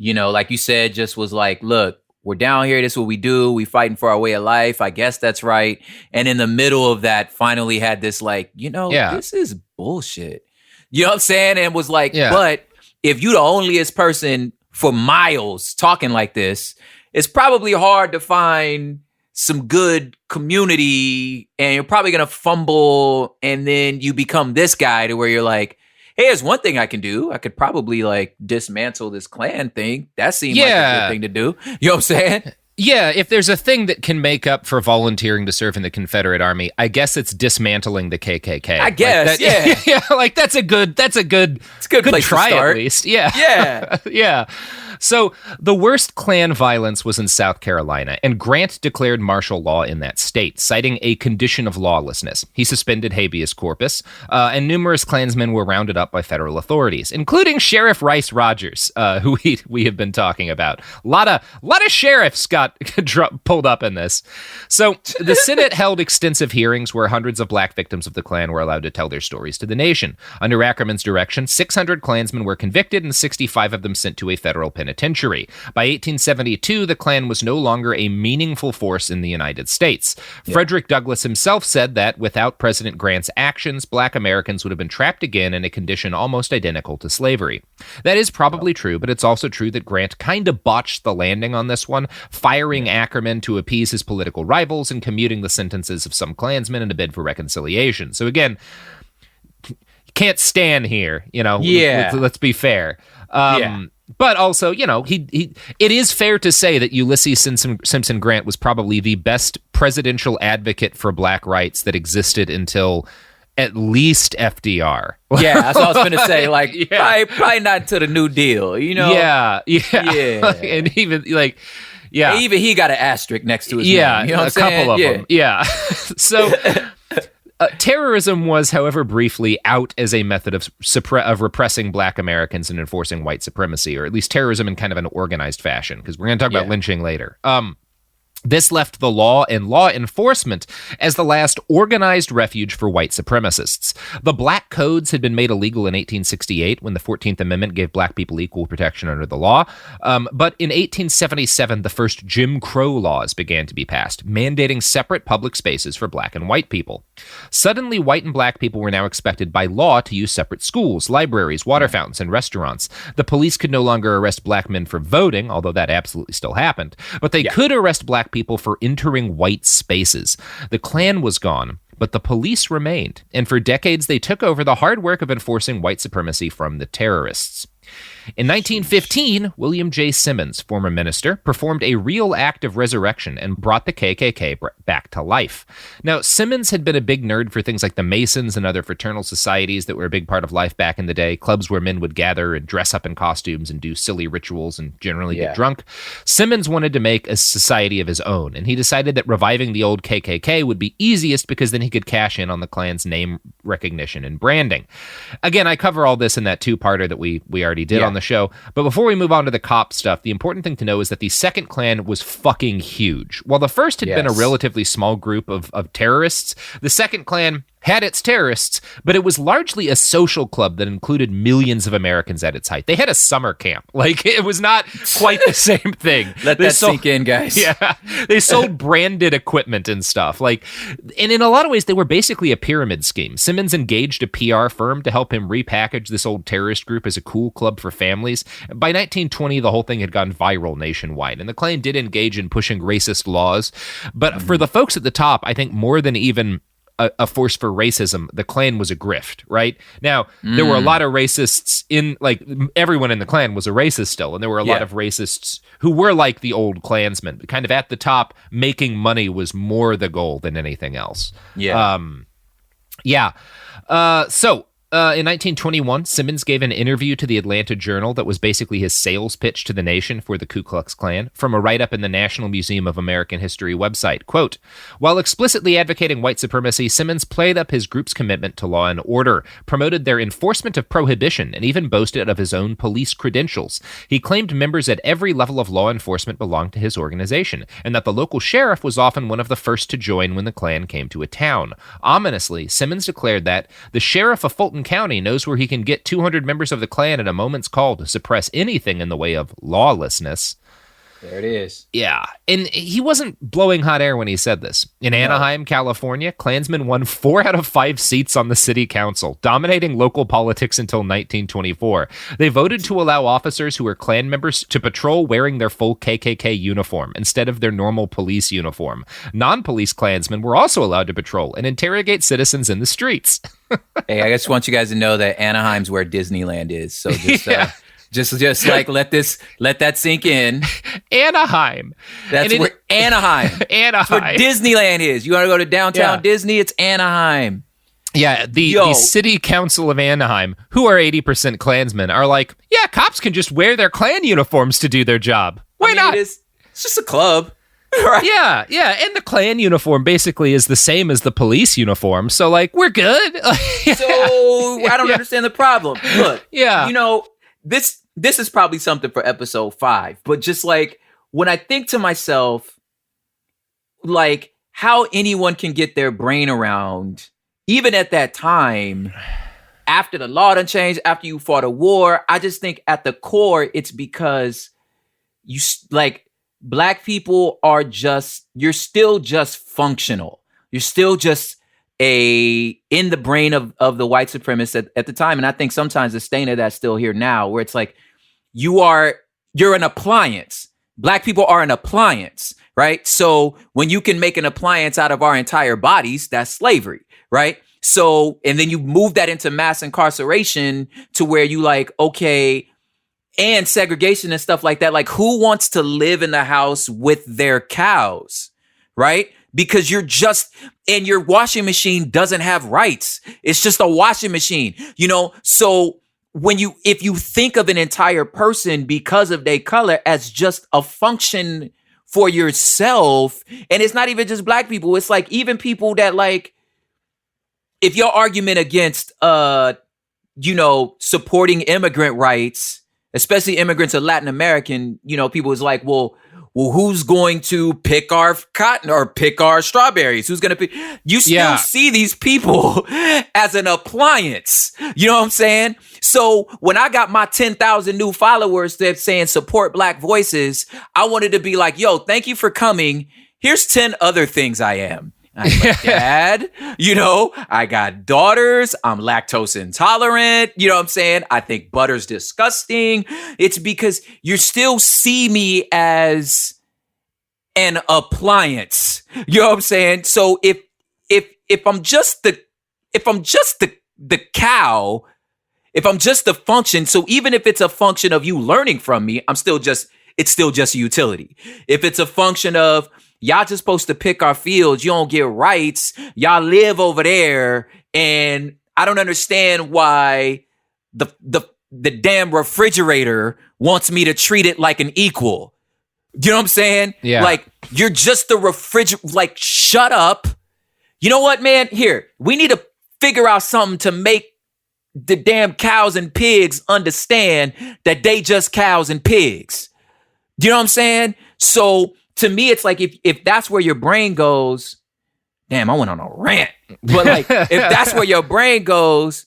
you know, like you said, just was like, look, we're down here. This is what we do. We fighting for our way of life. I guess that's right. And in the middle of that, finally had this like, this is bullshit. You know what I'm saying? And was like, but if you the onlyest person for miles talking like this, it's probably hard to find some good community, and you're probably going to fumble, and then you become this guy to where you're like, hey, there's one thing I can do. I could probably like dismantle this Klan thing. That seems like a good thing to do. You know what I'm saying? Yeah, if there's a thing that can make up for volunteering to serve in the Confederate Army, I guess it's dismantling the KKK. I guess, yeah. Like that's a good it's a good place try to start. at least. Yeah. Yeah. Yeah. So the worst Klan violence was in South Carolina, and Grant declared martial law in that state, citing a condition of lawlessness. He suspended habeas corpus, and numerous Klansmen were rounded up by federal authorities, including Sheriff Rice Rogers, who we have been talking about. A lot of sheriffs got pulled up in this. So the Senate held extensive hearings where hundreds of black victims of the Klan were allowed to tell their stories to the nation. Under Ackerman's direction, 600 Klansmen were convicted and 65 of them sent to a federal penitentiary. By 1872, the Klan was no longer a meaningful force in the United States. Yeah. Frederick Douglass himself said that without President Grant's actions, black Americans would have been trapped again in a condition almost identical to slavery. That is probably true, but it's also true that Grant kind of botched the landing on this one, firing Ackerman to appease his political rivals and commuting the sentences of some Klansmen in a bid for reconciliation. So again, you can't stand here, you know. Yeah. Let's be fair. But also, you know, it is fair to say that Ulysses Simpson Grant was probably the best presidential advocate for black rights that existed until at least FDR. Yeah, that's what I was going to say. Like, probably not until the New Deal, you know? Yeah. And even, like, yeah. Even he got an asterisk next to his name. You know what I'm couple of them. Yeah. So... terrorism was, however, briefly out as a method of repressing black Americans and enforcing white supremacy, or at least terrorism in kind of an organized fashion, because we're going to talk about lynching later. This left the law and law enforcement as the last organized refuge for white supremacists. The black codes had been made illegal in 1868 when the 14th Amendment gave black people equal protection under the law. But in 1877, the first Jim Crow laws began to be passed, mandating separate public spaces for black and white people. Suddenly, white and black people were now expected by law to use separate schools, libraries, water fountains, and restaurants. The police could no longer arrest black men for voting, although that absolutely still happened, but they could arrest black people for entering white spaces. The Klan was gone, but the police remained, and for decades they took over the hard work of enforcing white supremacy from the terrorists. In 1915, William J. Simmons, former minister, performed a real act of resurrection and brought the KKK back to life. Now, Simmons had been a big nerd for things like the Masons and other fraternal societies that were a big part of life back in the day, clubs where men would gather and dress up in costumes and do silly rituals and generally get drunk. Simmons wanted to make a society of his own, and he decided that reviving the old KKK would be easiest because then he could cash in on the Klan's name recognition and branding. Again, I cover all this in that two-parter that we already did on the show. But before we move on to the cop stuff, the important thing to know is that the second Klan was fucking huge. While the first had been a relatively small group of terrorists, the second Klan had its terrorists, but it was largely a social club that included millions of Americans at its height. They had a summer camp. Like, it was not quite the same thing. Let that sink in, guys. Yeah. They sold branded equipment and stuff. Like, and in a lot of ways, they were basically a pyramid scheme. Simmons engaged a PR firm to help him repackage this old terrorist group as a cool club for families. By 1920, the whole thing had gone viral nationwide, and the Klan did engage in pushing racist laws. But for the folks at the top, I think more than even a force for racism, the Klan was a grift, right? Now, there were a lot of racists like, everyone in the Klan was a racist still, and there were a lot of racists who were like the old Klansmen, kind of at the top. Making money was more the goal than anything else. In 1921, Simmons gave an interview to the Atlanta Journal that was basically his sales pitch to the nation for the Ku Klux Klan from a write-up in the National Museum of American History website. Quote, while explicitly advocating white supremacy, Simmons played up his group's commitment to law and order, promoted their enforcement of prohibition, and even boasted of his own police credentials. He claimed members at every level of law enforcement belonged to his organization, and that the local sheriff was often one of the first to join when the Klan came to a town. Ominously, Simmons declared that the sheriff of Fulton County knows where he can get 200 members of the Klan at a moment's call to suppress anything in the way of lawlessness. There it is. Yeah. And he wasn't blowing hot air when he said this. In Anaheim, California, Klansmen won 4 out of 5 seats on the city council, dominating local politics until 1924. They voted to allow officers who were Klan members to patrol wearing their full KKK uniform instead of their normal police uniform. Non-police Klansmen were also allowed to patrol and interrogate citizens in the streets. Hey, I just want you guys to know that Anaheim's where Disneyland is. So just like let that sink in. Anaheim. That's where Anaheim. That's where Disneyland is. You want to go to downtown Disney? It's Anaheim. Yeah, the city council of Anaheim, who are 80% Klansmen, are like, yeah, cops can just wear their Klan uniforms to do their job. Why not? It's just a club. Right. Yeah, and the Klan uniform basically is the same as the police uniform, so like we're good. So I don't understand the problem. Look, this is probably something for episode 5, but just like when I think to myself, like how anyone can get their brain around, even at that time, after the law done changed, after you fought a war, I just think at the core, it's because you like Black people are you're still just functional. You're still just in the brain of the white supremacists at the time. And I think sometimes the stain of that's still here now, where it's like, you're an appliance. Black people are an appliance, right? So when you can make an appliance out of our entire bodies, that's slavery, right? So, and then you move that into mass incarceration to where you like, okay, and segregation and stuff like that. Like, who wants to live in the house with their cows, right? Because and your washing machine doesn't have rights. It's just a washing machine, So if you think of an entire person because of their color as just a function for yourself, and it's not even just Black people, it's like even people that like, if your argument against, supporting immigrant rights, especially immigrants of Latin American, people is like, well, who's going to pick our cotton or pick our strawberries? Who's going to pick? You still see these people as an appliance. You know what I'm saying? So when I got my 10,000 new followers that saying support Black voices, I wanted to be like, yo, thank you for coming. Here's 10 other things I am. I'm a dad, I got daughters. I'm lactose intolerant. You know what I'm saying? I think butter's disgusting. It's because you still see me as an appliance. You know what I'm saying? So if I'm just the cow, if I'm just the function, so even if it's a function of you learning from me, it's still just a utility. If it's a function of y'all just supposed to pick our fields, you don't get rights, y'all live over there, and I don't understand why the damn refrigerator wants me to treat it like an equal. You know what I'm saying? Yeah. Like, you're just the refrigerator. Like, shut up. You know what, man? Here, we need to figure out something to make the damn cows and pigs understand that they just cows and pigs. You know what I'm saying? So to me, it's like if that's where your brain goes, damn, I went on a rant. But like, if that's where your brain goes,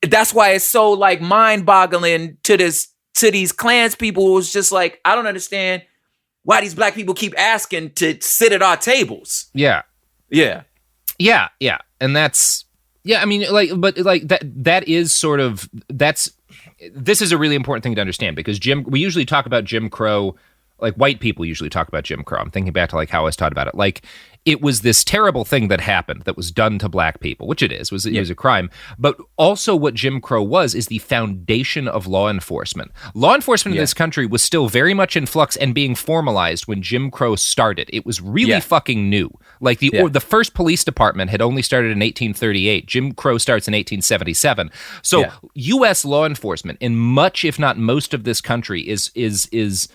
that's why it's so like mind-boggling to these Klans people who's just like, I don't understand why these Black people keep asking to sit at our tables. Yeah. Yeah. Yeah. Yeah. And that's, yeah, I mean, like, but like that is sort of, this is a really important thing to understand because we usually talk about Jim Crow. Like, white people usually talk about Jim Crow. I'm thinking back to like how I was taught about it. Like, it was this terrible thing that happened that was done to Black people, which it is. It was a crime. But also what Jim Crow was is the foundation of law enforcement. Law enforcement in this country was still very much in flux and being formalized when Jim Crow started. It was really fucking new. Like, the first police department had only started in 1838. Jim Crow starts in 1877. So U.S. law enforcement in much, if not most of this country is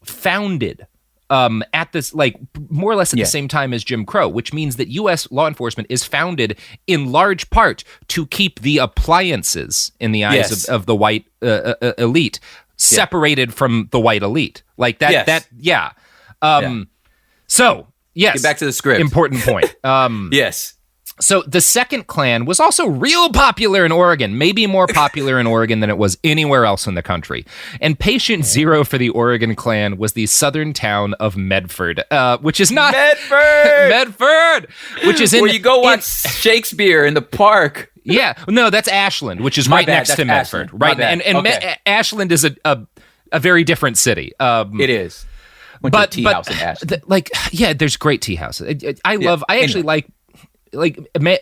founded at this, like, more or less at the same time as Jim Crow, which means that U.S. law enforcement is founded in large part to keep the appliances in the eyes of the white elite separated from the white elite. Like that. So, yes. Get back to the script. Important point. Yes. So the second Klan was also real popular in Oregon, maybe more popular in Oregon than it was anywhere else in the country. And patient zero for the Oregon Klan was the southern town of Medford, which is not Medford, which is where you go watch Shakespeare in the park. Yeah, no, that's Ashland, which is next to Medford, right? And Ashland is a very different city. It is. Went to a tea house in Ashland. There's great tea houses. I actually like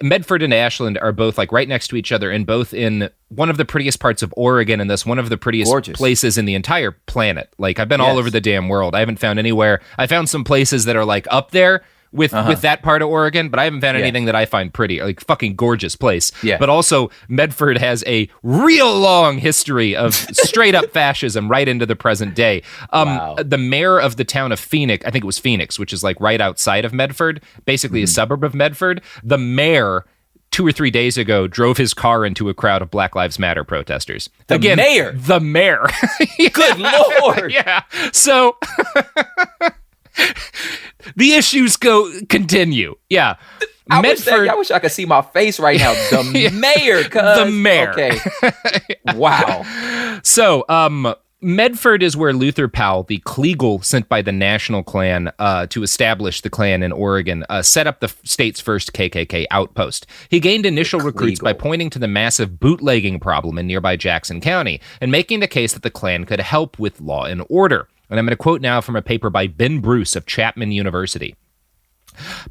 Medford and Ashland are both like right next to each other and both in one of the prettiest parts of Oregon and thus one of the prettiest places in the entire planet. Like I've been all over the damn world. I haven't found anywhere. I found some places that are like up there with that part of Oregon, but I haven't found anything that I find pretty. Like fucking gorgeous place. Yeah. But also Medford has a real long history of straight up fascism right into the present day. The mayor of the town of Phoenix, I think it was Phoenix, which is like right outside of Medford, basically a suburb of Medford. The mayor 2 or 3 days ago drove his car into a crowd of Black Lives Matter protesters. The mayor. Good Lord. Yeah. So the issues continue. Yeah. I wish I could see my face right now. The mayor. The mayor. Okay. Wow. So, Medford is where Luther Powell, the Kleagle sent by the National Klan to establish the Klan in Oregon, set up the state's first KKK outpost. He gained initial recruits by pointing to the massive bootlegging problem in nearby Jackson County and making the case that the Klan could help with law and order. And I'm going to quote now from a paper by Ben Bruce of Chapman University.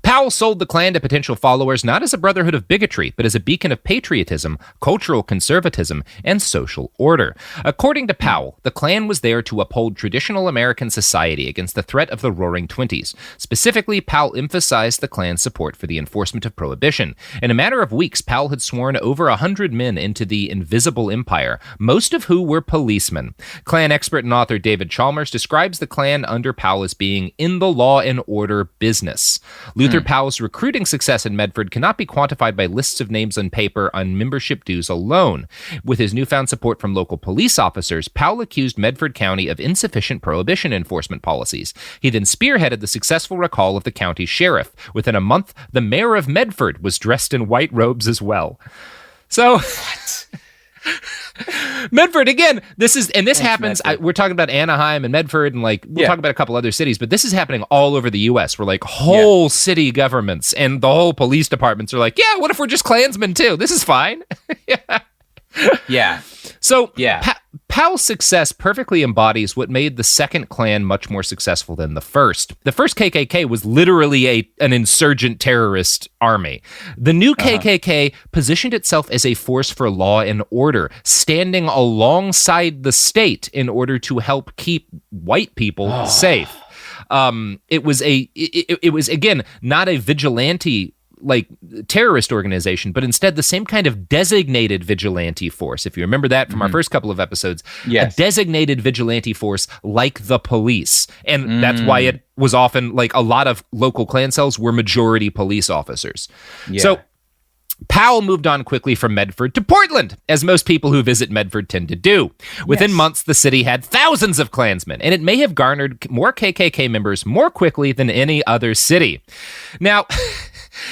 Powell sold the Klan to potential followers not as a brotherhood of bigotry, but as a beacon of patriotism, cultural conservatism, and social order. According to Powell, the Klan was there to uphold traditional American society against the threat of the Roaring Twenties. Specifically, Powell emphasized the Klan's support for the enforcement of prohibition. In a matter of weeks, Powell had sworn over 100 men into the Invisible Empire, most of who were policemen. Klan expert and author David Chalmers describes the Klan under Powell as being in the law and order business. Luther Powell's recruiting success in Medford cannot be quantified by lists of names on paper on membership dues alone. With his newfound support from local police officers, Powell accused Medford County of insufficient prohibition enforcement policies. He then spearheaded the successful recall of the county sheriff. Within a month, the mayor of Medford was dressed in white robes as well. So... Medford, again, this happens. We're talking about Anaheim and Medford, and we'll talk about a couple other cities, but this is happening all over the U.S. where whole city governments and the whole police departments are like, yeah, what if we're just Klansmen too? This is fine. So Powell's success perfectly embodies what made the second Klan much more successful than the first. The first KKK was literally an insurgent terrorist army. The new KKK positioned itself as a force for law and order, standing alongside the state in order to help keep white people safe. It was again not a vigilante terrorist organization, but instead the same kind of designated vigilante force. If you remember that from our first couple of episodes, a designated vigilante force like the police. And that's why it was often a lot of local Klan cells were majority police officers. So Powell moved on quickly from Medford to Portland, as most people who visit Medford tend to do. Within months, the city had thousands of Klansmen, and it may have garnered more KKK members more quickly than any other city. Now,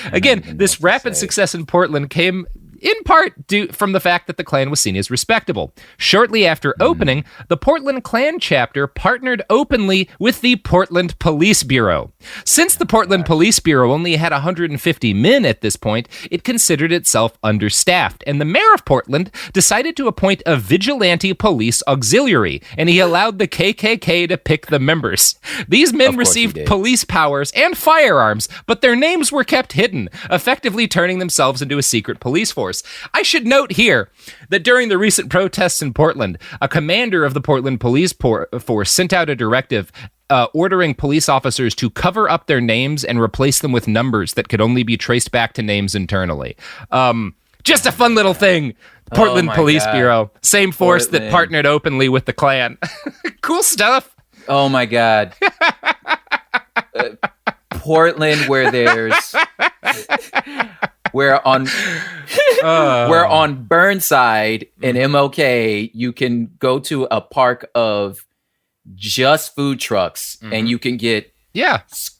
again, this rapid success in Portland came in part due from the fact that the Klan was seen as respectable. Shortly after opening, the Portland Klan chapter partnered openly with the Portland Police Bureau. Since the Portland Police Bureau only had 150 men at this point, it considered itself understaffed, and the mayor of Portland decided to appoint a vigilante police auxiliary, and he allowed the KKK to pick the members. These men received police powers and firearms, but their names were kept hidden, effectively turning themselves into a secret police force. I should note here that during the recent protests in Portland, a commander of the Portland Police Force sent out a directive ordering police officers to cover up their names and replace them with numbers that could only be traced back to names internally. Just a fun little thing. Portland Police Bureau, same force that partnered openly with the Klan. Cool stuff. Oh my God. Portland, where there's... Where on Burnside and MLK, you can go to a park of just food trucks and you can get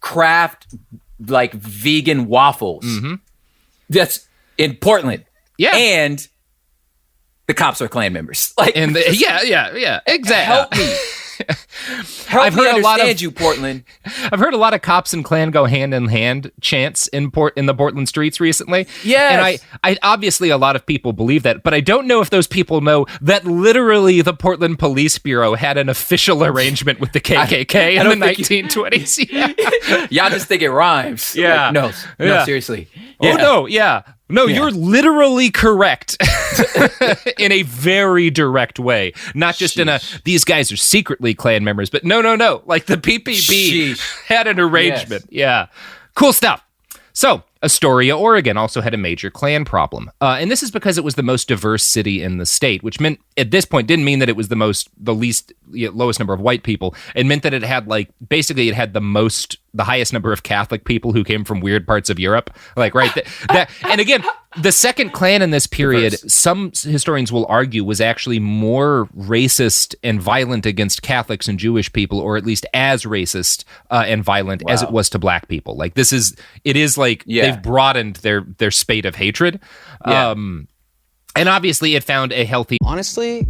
craft vegan waffles. That's in Portland. Yeah. And the cops are Klan members. Like, And yeah, exactly. Help me. Help me understand you, Portland. I've heard a lot of cops and Klan go hand in hand chants in the Portland streets recently. Yes. And I obviously a lot of people believe that, but I don't know if those people know that literally the Portland Police Bureau had an official arrangement with the KKK in the 1920s. Y'all just think it rhymes. Yeah. Like, no, seriously. Oh, no, yeah. No, you're literally correct in a very direct way. Not just in these guys are secretly Klan members, but no. Like the PPB had an arrangement. Yes. Yeah. Cool stuff. So, Astoria, Oregon also had a major Klan problem. And this is because it was the most diverse city in the state, which meant at this point didn't mean that it was lowest number of white people. It meant that it had the highest number of Catholic people who came from weird parts of Europe. Like, right. And again, the second Klan in this period, some historians will argue, was actually more racist and violent against Catholics and Jewish people, or at least as racist and violent as it was to black people. Like they've broadened their spate of hatred. Yeah. And obviously it found a healthy... Honestly,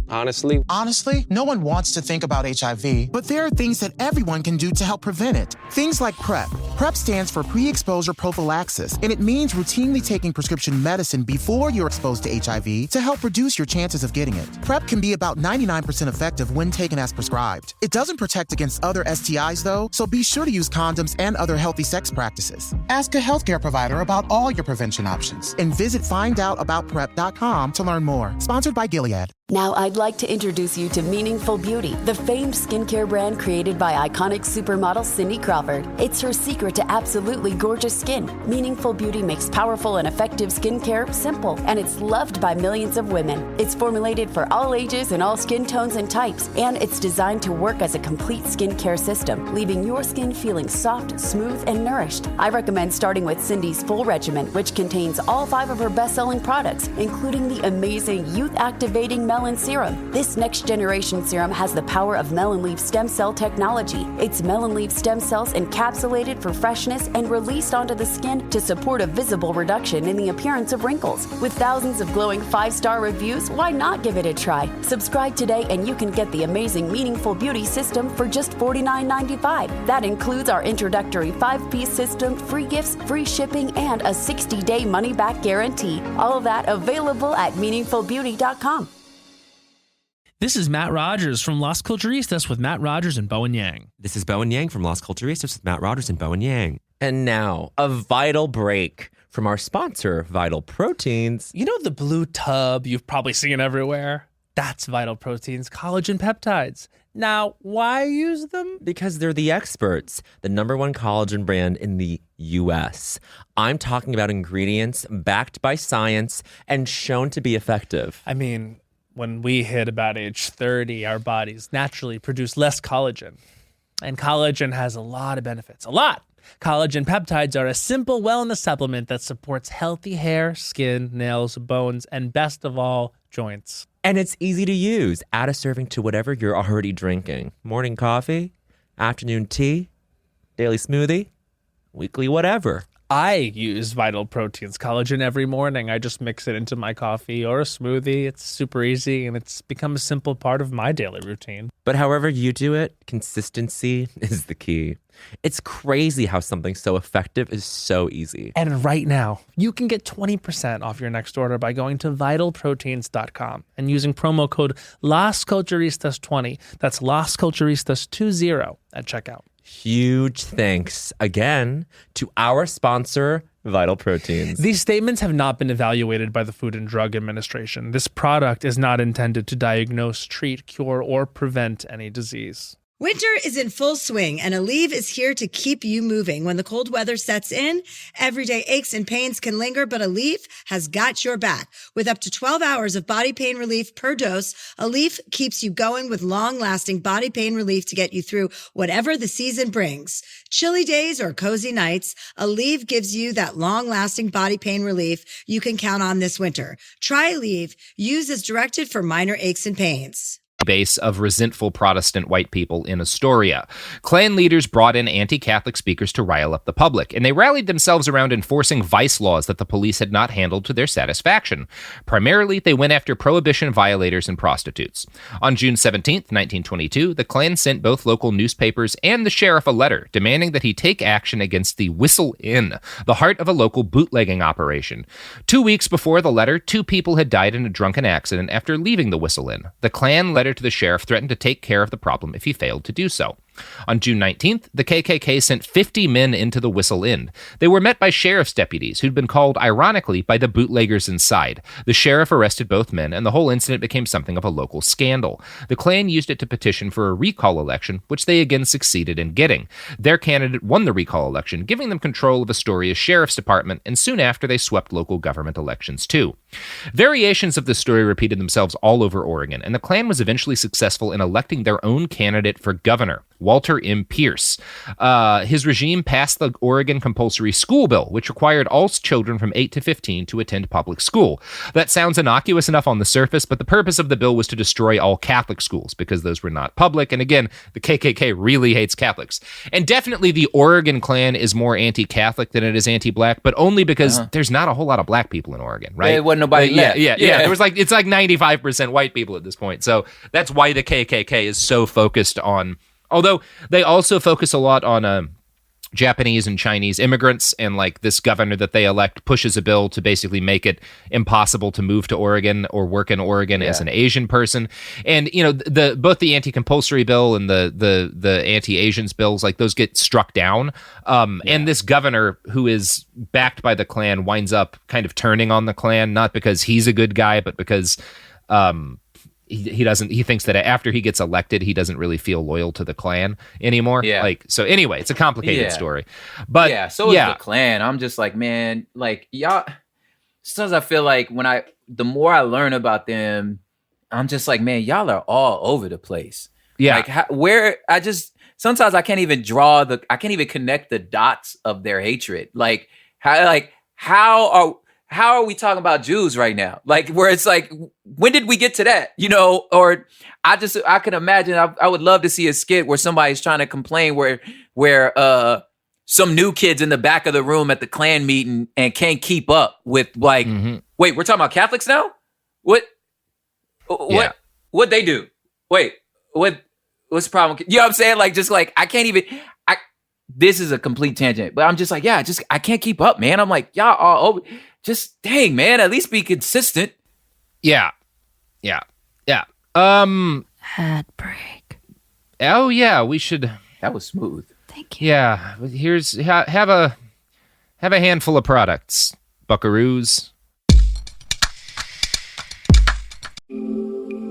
no one wants to think about HIV, but there are things that everyone can do to help prevent it. Things like PrEP. PrEP stands for pre-exposure prophylaxis, and it means routinely taking prescription medicine before you're exposed to HIV to help reduce your chances of getting it. PrEP can be about 99% effective when taken as prescribed. It doesn't protect against other STIs though, so be sure to use condoms and other healthy sex practices. Ask a healthcare provider about all your prevention options, and visit findoutaboutprep.com to learn more. Sponsored by Gilead. Now I'd like to introduce you to Meaningful Beauty, the famed skincare brand created by iconic supermodel Cindy Crawford. It's her secret to absolutely gorgeous skin. Meaningful Beauty makes powerful and effective skincare simple, and it's loved by millions of women. It's formulated for all ages and all skin tones and types, and it's designed to work as a complete skincare system, leaving your skin feeling soft, smooth, and nourished. I recommend starting with Cindy's full regimen, which contains all 5 of her best-selling products, including the amazing youth-activating Melon Serum. This next-generation serum has the power of melon leaf stem cell technology. It's melon leaf stem cells encapsulated for freshness and released onto the skin to support a visible reduction in the appearance of wrinkles. With thousands of glowing 5-star reviews, why not give it a try? Subscribe today and you can get the amazing Meaningful Beauty system for just $49.95. That includes our introductory 5-piece system, free gifts, free shipping, and a 60-day money-back guarantee. All of that available at meaningfulbeauty.com. This is Matt Rogers from Las Culturistas with Matt Rogers and Bowen Yang. This is Bowen Yang from Las Culturistas with Matt Rogers and Bowen Yang. And now, a vital break from our sponsor, Vital Proteins. You know the blue tub you've probably seen everywhere? That's Vital Proteins collagen peptides. Now, why use them? Because they're the experts, the #1 collagen brand in the U.S. I'm talking about ingredients backed by science and shown to be effective. I mean, when we hit about age 30, our bodies naturally produce less collagen. And collagen has a lot of benefits. A lot! Collagen peptides are a simple wellness supplement that supports healthy hair, skin, nails, bones, and best of all, joints. And it's easy to use. Add a serving to whatever you're already drinking. Morning coffee, afternoon tea, daily smoothie, weekly whatever. I use Vital Proteins collagen every morning. I just mix it into my coffee or a smoothie. It's super easy, and it's become a simple part of my daily routine. But however you do it, consistency is the key. It's crazy how something so effective is so easy. And right now, you can get 20% off your next order by going to vitalproteins.com and using promo code LASCulturistas20. That's LASCulturistas20 at checkout. Huge thanks again to our sponsor, Vital Proteins. These statements have not been evaluated by the Food and Drug Administration. This product is not intended to diagnose, treat, cure, or prevent any disease. Winter is in full swing, and Aleve is here to keep you moving. When the cold weather sets in, everyday aches and pains can linger, but Aleve has got your back. With up to 12 hours of body pain relief per dose, Aleve keeps you going with long-lasting body pain relief to get you through whatever the season brings. Chilly days or cozy nights, Aleve gives you that long-lasting body pain relief you can count on this winter. Try Aleve. Use as directed for minor aches and pains. base of resentful Protestant white people in Astoria. Klan leaders brought in anti-Catholic speakers to rile up the public, and they rallied themselves around enforcing vice laws that the police had not handled to their satisfaction. Primarily, they went after prohibition violators and prostitutes. On June 17th, 1922, the Klan sent both local newspapers and the sheriff a letter demanding that he take action against the Whistle Inn, the heart of a local bootlegging operation. 2 weeks before the letter, 2 people had died in a drunken accident after leaving the Whistle Inn. The Klan letter to the sheriff threatened to take care of the problem if he failed to do so. On June 19th, the KKK sent 50 men into the Whistle Inn. They were met by sheriff's deputies who'd been called, ironically, by the bootleggers inside. The sheriff arrested both men, and the whole incident became something of a local scandal. The Klan used it to petition for a recall election, which they again succeeded in getting. Their candidate won the recall election, giving them control of Astoria's sheriff's department, and soon after they swept local government elections too. Variations of this story repeated themselves all over Oregon, and the Klan was eventually successful in electing their own candidate for governor, Walter M. Pierce. His regime passed the Oregon Compulsory School Bill, which required all children from 8 to 15 to attend public school. That sounds innocuous enough on the surface, but the purpose of the bill was to destroy all Catholic schools because those were not public. And again, the KKK really hates Catholics. And definitely the Oregon Klan is more anti-Catholic than it is anti-black, but only because there's not a whole lot of black people in Oregon, right? There wasn't nobody left. Yeah. There was it's like 95% white people at this point. So that's why the KKK is so focused on, although they also focus a lot on Japanese and Chinese immigrants, and like this governor that they elect pushes a bill to basically make it impossible to move to Oregon or work in Oregon as an Asian person. And both the anti-compulsory bill and the anti-Asians bills, like those get struck down. And this governor who is backed by the Klan winds up kind of turning on the Klan, not because he's a good guy, but because he thinks that after he gets elected, he doesn't really feel loyal to the Klan anymore. Yeah. So anyway, it's a complicated story. But so is the Klan. I'm just like, man, like y'all. Sometimes I feel like the more I learn about them, I'm just like, man, y'all are all over the place. Yeah. Like sometimes I can't even I can't even connect the dots of their hatred. Like how are we talking about Jews right now? Like, where it's like, when did we get to that? Or I can imagine, I would love to see a skit where somebody's trying to complain where some new kids in the back of the room at the Klan meeting and can't keep up with wait, we're talking about Catholics now? What they do? Wait, what's the problem? You know what I'm saying? Like, just like, I can't even, this is a complete tangent, but I'm just like, I can't keep up, man. I'm like, y'all all over. Just dang, man, at least be consistent. Yeah. Ad break. Oh yeah, we should. That was smooth. Thank you. Yeah, here's have a handful of products, buckaroos.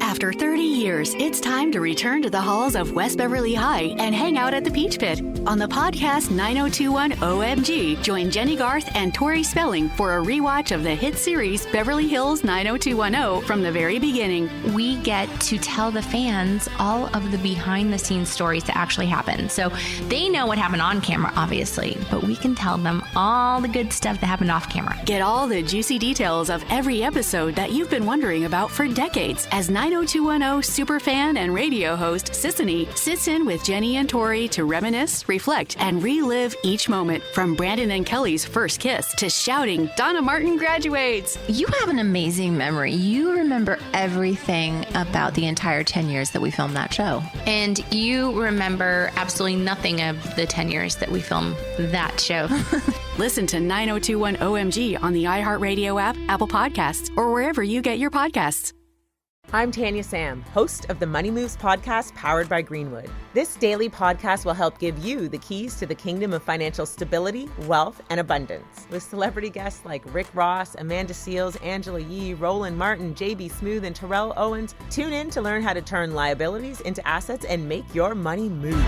After 30 years, it's time to return to the halls of West Beverly High and hang out at the Peach Pit. On the podcast 9021 OMG, join Jenny Garth and Tori Spelling for a rewatch of the hit series Beverly Hills 90210 from the very beginning. We get to tell the fans all of the behind-the-scenes stories that actually happen. So they know what happened on camera, obviously, but we can tell them all the good stuff that happened off camera. Get all the juicy details of every episode that you've been wondering about for decades as 90210 superfan and radio host Sissany sits in with Jenny and Tori to reminisce, reflect, and relive each moment, from Brandon and Kelly's first kiss to shouting, Donna Martin graduates. You have an amazing memory. You remember everything about the entire 10 years that we filmed that show. And you remember absolutely nothing of the 10 years that we filmed that show. Listen to 9021 OMG on the iHeartRadio app, Apple Podcasts, or wherever you get your podcasts. I'm Tanya Sam, host of the Money Moves podcast powered by Greenwood. This daily podcast will help give you the keys to the kingdom of financial stability, wealth, and abundance. With celebrity guests like Rick Ross, Amanda Seales, Angela Yee, Roland Martin, JB Smoove, and Terrell Owens. Tune in to learn how to turn liabilities into assets and make your money move.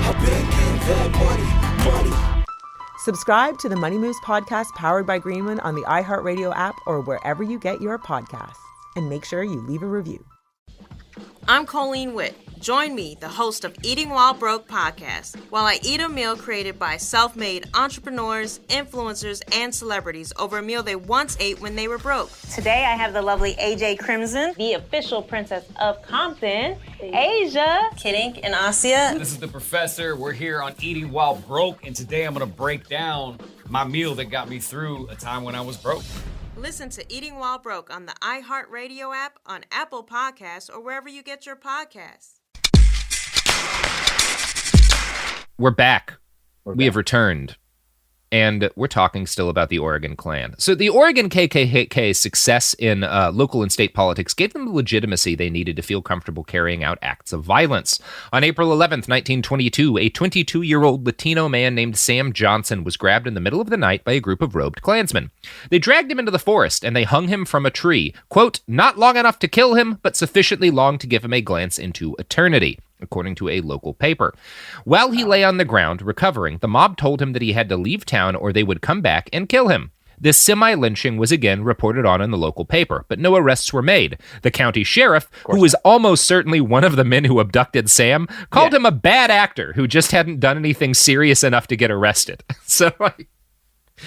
Subscribe to the Money Moves podcast powered by Greenwood on the iHeartRadio app or wherever you get your podcasts. And make sure you leave a review. I'm Colleen Witt, Join me, the host of Eating While Broke podcast, while I eat a meal created by self-made entrepreneurs, influencers, and celebrities over a meal they once ate when they were broke. Today I have the lovely AJ Crimson, the official princess of Compton, Asia, Kid Ink, and Asia. This is the professor. We're here on Eating While Broke, and today I'm gonna break down my meal that got me through a time when I was broke. Listen to Eating While Broke on the iHeartRadio app, on Apple Podcasts, or wherever you get your podcasts. We're back. We have returned. And we're talking still about the Oregon Klan. So the Oregon KKK's success in local and state politics gave them the legitimacy they needed to feel comfortable carrying out acts of violence. On April 11th, 1922, a 22-year-old Latino man named Sam Johnson was grabbed in the middle of the night by a group of robed Klansmen. They dragged him into the forest, and they hung him from a tree, quote, not long enough to kill him, but sufficiently long to give him a glance into eternity, according to a local paper. While he lay on the ground, recovering, the mob told him that he had to leave town or they would come back and kill him. This semi-lynching was again reported on in the local paper, but no arrests were made. The county sheriff, who was almost certainly one of the men who abducted Sam, called him a bad actor who just hadn't done anything serious enough to get arrested. So,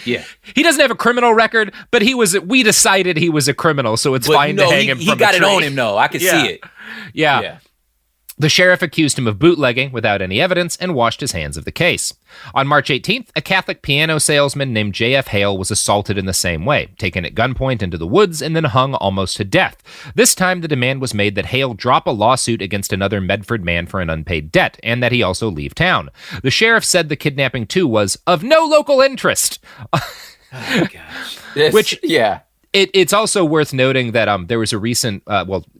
yeah, he doesn't have a criminal record, but we decided he was a criminal, so it's fine to hang him from a tree. He got it on him, though. I could see it. Yeah. The sheriff accused him of bootlegging without any evidence and washed his hands of the case. On March 18th, a Catholic piano salesman named J.F. Hale was assaulted in the same way, taken at gunpoint into the woods and then hung almost to death. This time, the demand was made that Hale drop a lawsuit against another Medford man for an unpaid debt, and that he also leave town. The sheriff said the kidnapping, too, was of no local interest. Oh, gosh. It's also worth noting that there was a recent,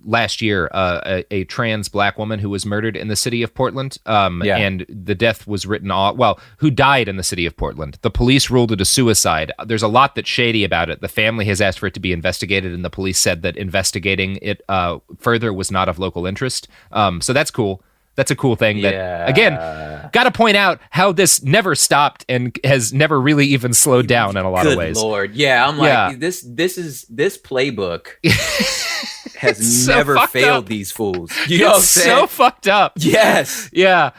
last year, a trans black woman who was murdered in the city of Portland, and the death was written off, who died in the city of Portland. The police ruled it a suicide. There's a lot that's shady about it. The family has asked for it to be investigated, and the police said that investigating it further was not of local interest. So that's cool. That's a cool thing that, again, got to point out how this never stopped and has never really even slowed down in a lot of ways. Good Lord. Yeah, I'm like, this playbook has never failed these fools. You know what I'm saying? So fucked up. Yes. Yeah.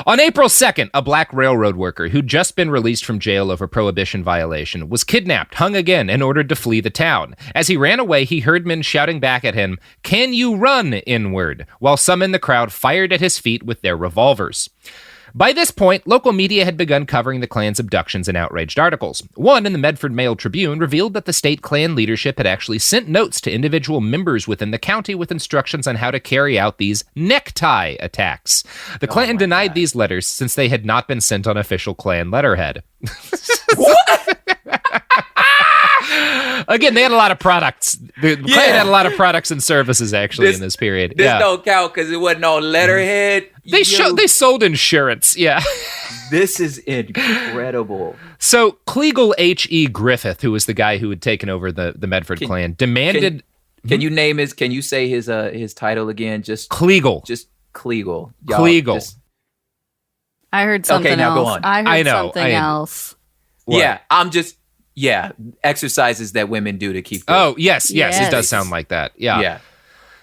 On April 2nd, a black railroad worker who'd just been released from jail over prohibition violation was kidnapped, hung again, and ordered to flee the town. As he ran away, he heard men shouting back at him, "Can you run, N-word?" while some in the crowd fired at his feet with their revolvers. By this point, local media had begun covering the Klan's abductions in outraged articles. One in the Medford Mail Tribune revealed that the state Klan leadership had actually sent notes to individual members within the county with instructions on how to carry out these necktie attacks. The Klan denied these letters since they had not been sent on official Klan letterhead. What? Again, they had a lot of products. The Klan had a lot of products and services, actually, in this period. This don't count because it wasn't on letterhead. They sold insurance, yeah. This is incredible. So, Kleagle H.E. Griffith, who was the guy who had taken over the Medford Klan, demanded... Can you name can you say his title again? Just Kleagle. Just Kleagle. Kleagle. I heard something else. Okay, now go on. I heard something else. What? Yeah, exercises that women do to keep going. Oh, yes, it does sound like that. Yeah.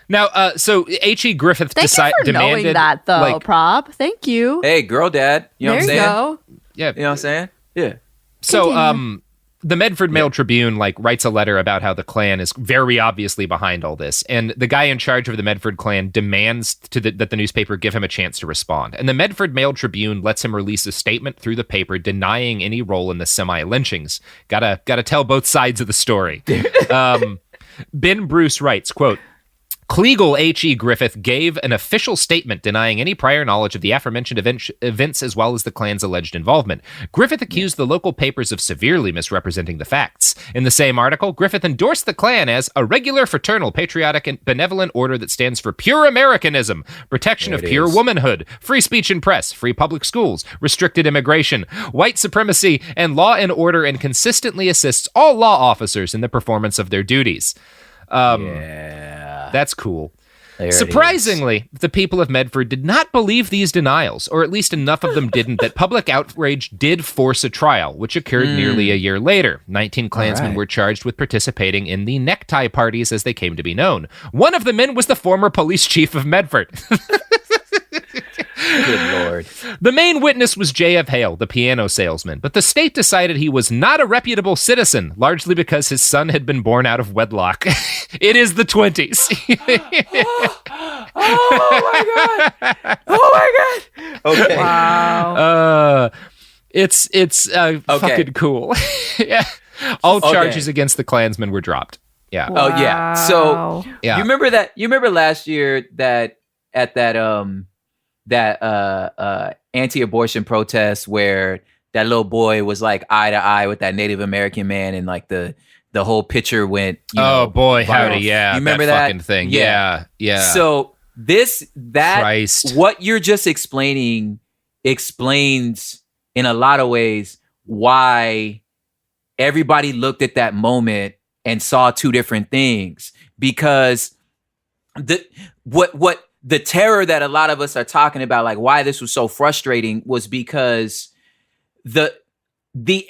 Now, so H.E. Griffith demanded... knowing that, though, Prob. Thank you. Hey, girl dad. You know what I'm saying? There you go. Yeah. You know what I'm saying? Yeah. So, the Medford Mail Tribune writes a letter about how the Klan is very obviously behind all this, and the guy in charge of the Medford Klan demands that the newspaper give him a chance to respond. And the Medford Mail Tribune lets him release a statement through the paper denying any role in the semi-lynchings. Gotta tell both sides of the story. Ben Bruce writes, quote, Kleagle H.E. Griffith gave an official statement denying any prior knowledge of the aforementioned events as well as the Klan's alleged involvement. Griffith accused the local papers of severely misrepresenting the facts. In the same article, Griffith endorsed the Klan as a regular, fraternal, patriotic, and benevolent order that stands for pure Americanism, protection of pure womanhood, free speech and press, free public schools, restricted immigration, white supremacy, and law and order, and consistently assists all law officers in the performance of their duties. That's cool. Surprisingly, the people of Medford did not believe these denials, or at least enough of them didn't, that public outrage did force a trial, which occurred nearly a year later. 19 Klansmen were charged with participating in the necktie parties as they came to be known. One of the men was the former police chief of Medford. Good Lord. The main witness was J.F. Hale, the piano salesman, but the state decided he was not a reputable citizen, largely because his son had been born out of wedlock. It is the 20s. Oh my God. Oh my God. Okay. Wow. It's fucking cool. Yeah. All charges against the Klansmen were dropped. Yeah. Wow. Oh yeah. So yeah. You remember last year that at that anti-abortion protest where that little boy was like eye to eye with that Native American man, and like the whole picture went. Oh boy, viral. howdy, yeah! You remember that fucking thing? Yeah. So what you're just explaining explains in a lot of ways why everybody looked at that moment and saw two different things, because what the terror that a lot of us are talking about, like why this was so frustrating, was because the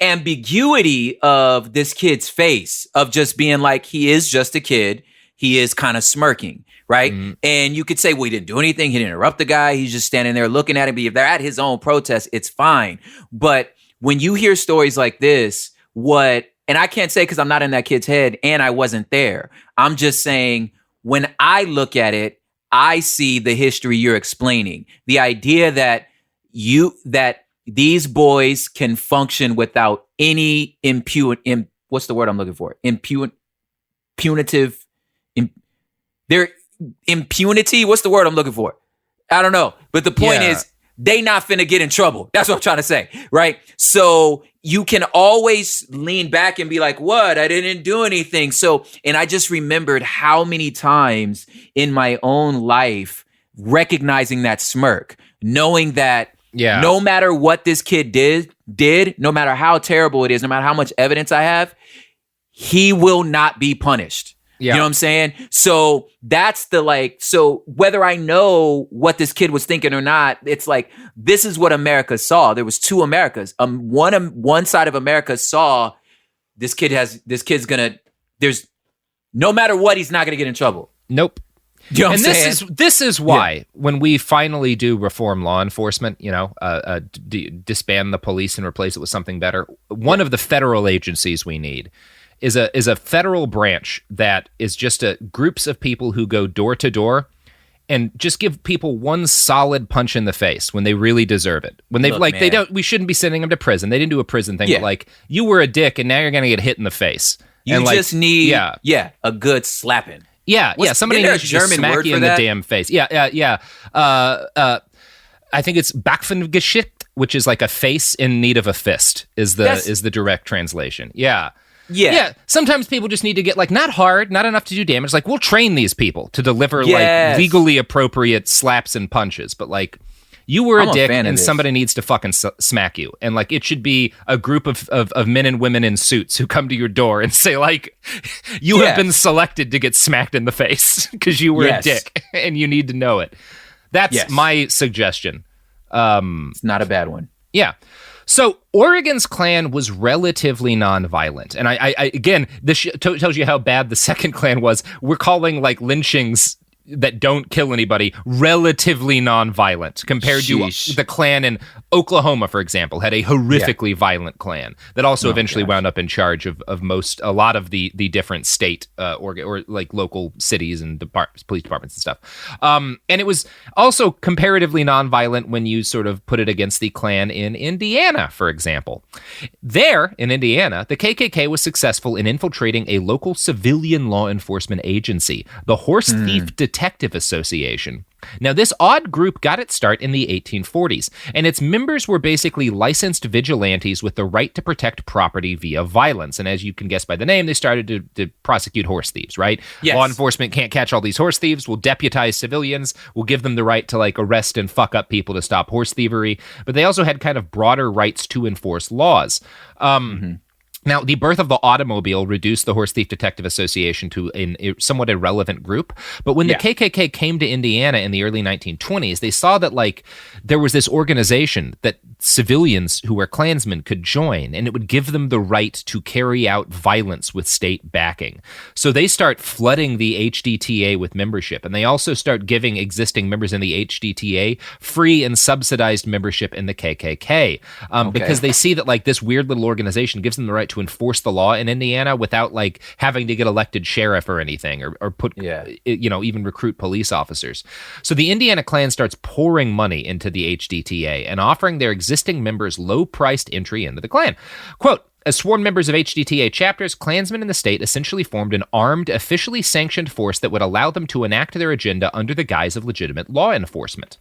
ambiguity of this kid's face, of just being like, he is just a kid, he is kind of smirking, right? Mm-hmm. And you could say, well, he didn't do anything, he didn't interrupt the guy, he's just standing there looking at him. But if they're at his own protest, it's fine. But when you hear stories like this, and I can't say because I'm not in that kid's head and I wasn't there, I'm just saying, when I look at it, I see the history you're explaining. The idea that these boys can function without any what's the word I'm looking for? Punitive. Their impunity. What's the word I'm looking for? I don't know. But the point is, they not finna get in trouble. That's what I'm trying to say, right? So you can always lean back and be like, what? I didn't do anything. So, and I just remembered how many times in my own life recognizing that smirk, knowing that no matter what this kid did, no matter how terrible it is, no matter how much evidence I have, he will not be punished. Yeah. You know what I'm saying? So that's so whether I know what this kid was thinking or not, it's like, this is what America saw. There was two Americas. One side of America saw this kid's gonna, no matter what, he's not gonna get in trouble. Nope. You know what and I'm saying? this is why when we finally do reform law enforcement, disband the police and replace it with something better, one of the federal agencies we need is a federal branch that is just groups of people who go door to door and just give people one solid punch in the face when they really deserve it. When we shouldn't be sending them to prison. They didn't do a prison thing, but like, you were a dick and now you're going to get hit in the face. You just need a good slapping. Somebody needs to smack you in the damn face. I think it's Backfengeschicht, which is like a face in need of a fist, is the direct translation. Yeah. Sometimes people just need to get not hard, not enough to do damage. Like, we'll train these people to deliver legally appropriate slaps and punches, but you were a dick and somebody needs to fucking smack you. And it should be a group of men and women in suits who come to your door and say you have been selected to get smacked in the face because you were a dick and you need to know it. That's my suggestion. It's not a bad one. Yeah. So Oregon's Klan was relatively nonviolent. And I again, this tells you how bad the second Klan was. We're calling lynchings that don't kill anybody relatively nonviolent compared to the Klan in Oklahoma, for example, had a horrifically violent Klan that also eventually wound up in charge of a lot of the different state or local cities and police departments and stuff. And it was also comparatively nonviolent when you sort of put it against the Klan in Indiana, for example. There in Indiana, the KKK was successful in infiltrating a local civilian law enforcement agency, the Horse Thief Detective Association. Now, this odd group got its start in the 1840s, and its members were basically licensed vigilantes with the right to protect property via violence. And as you can guess by the name, they started to prosecute horse thieves, right? Yes. Law enforcement can't catch all these horse thieves. We'll deputize civilians. We'll give them the right to arrest and fuck up people to stop horse thievery. But they also had kind of broader rights to enforce laws. Now, the birth of the automobile reduced the Horse Thief Detective Association to a somewhat irrelevant group. But when the KKK came to Indiana in the early 1920s, they saw that there was this organization that civilians who were Klansmen could join, and it would give them the right to carry out violence with state backing. So they start flooding the HDTA with membership, and they also start giving existing members in the HDTA free and subsidized membership in the KKK, because they see that this weird little organization gives them the right to enforce the law in Indiana without having to get elected sheriff or anything, or put even recruit police officers. So the Indiana Klan starts pouring money into the HDTA and offering their existing members low-priced entry into the Klan. Quote, as sworn members of HDTA chapters, Klansmen in the state essentially formed an armed, officially sanctioned force that would allow them to enact their agenda under the guise of legitimate law enforcement.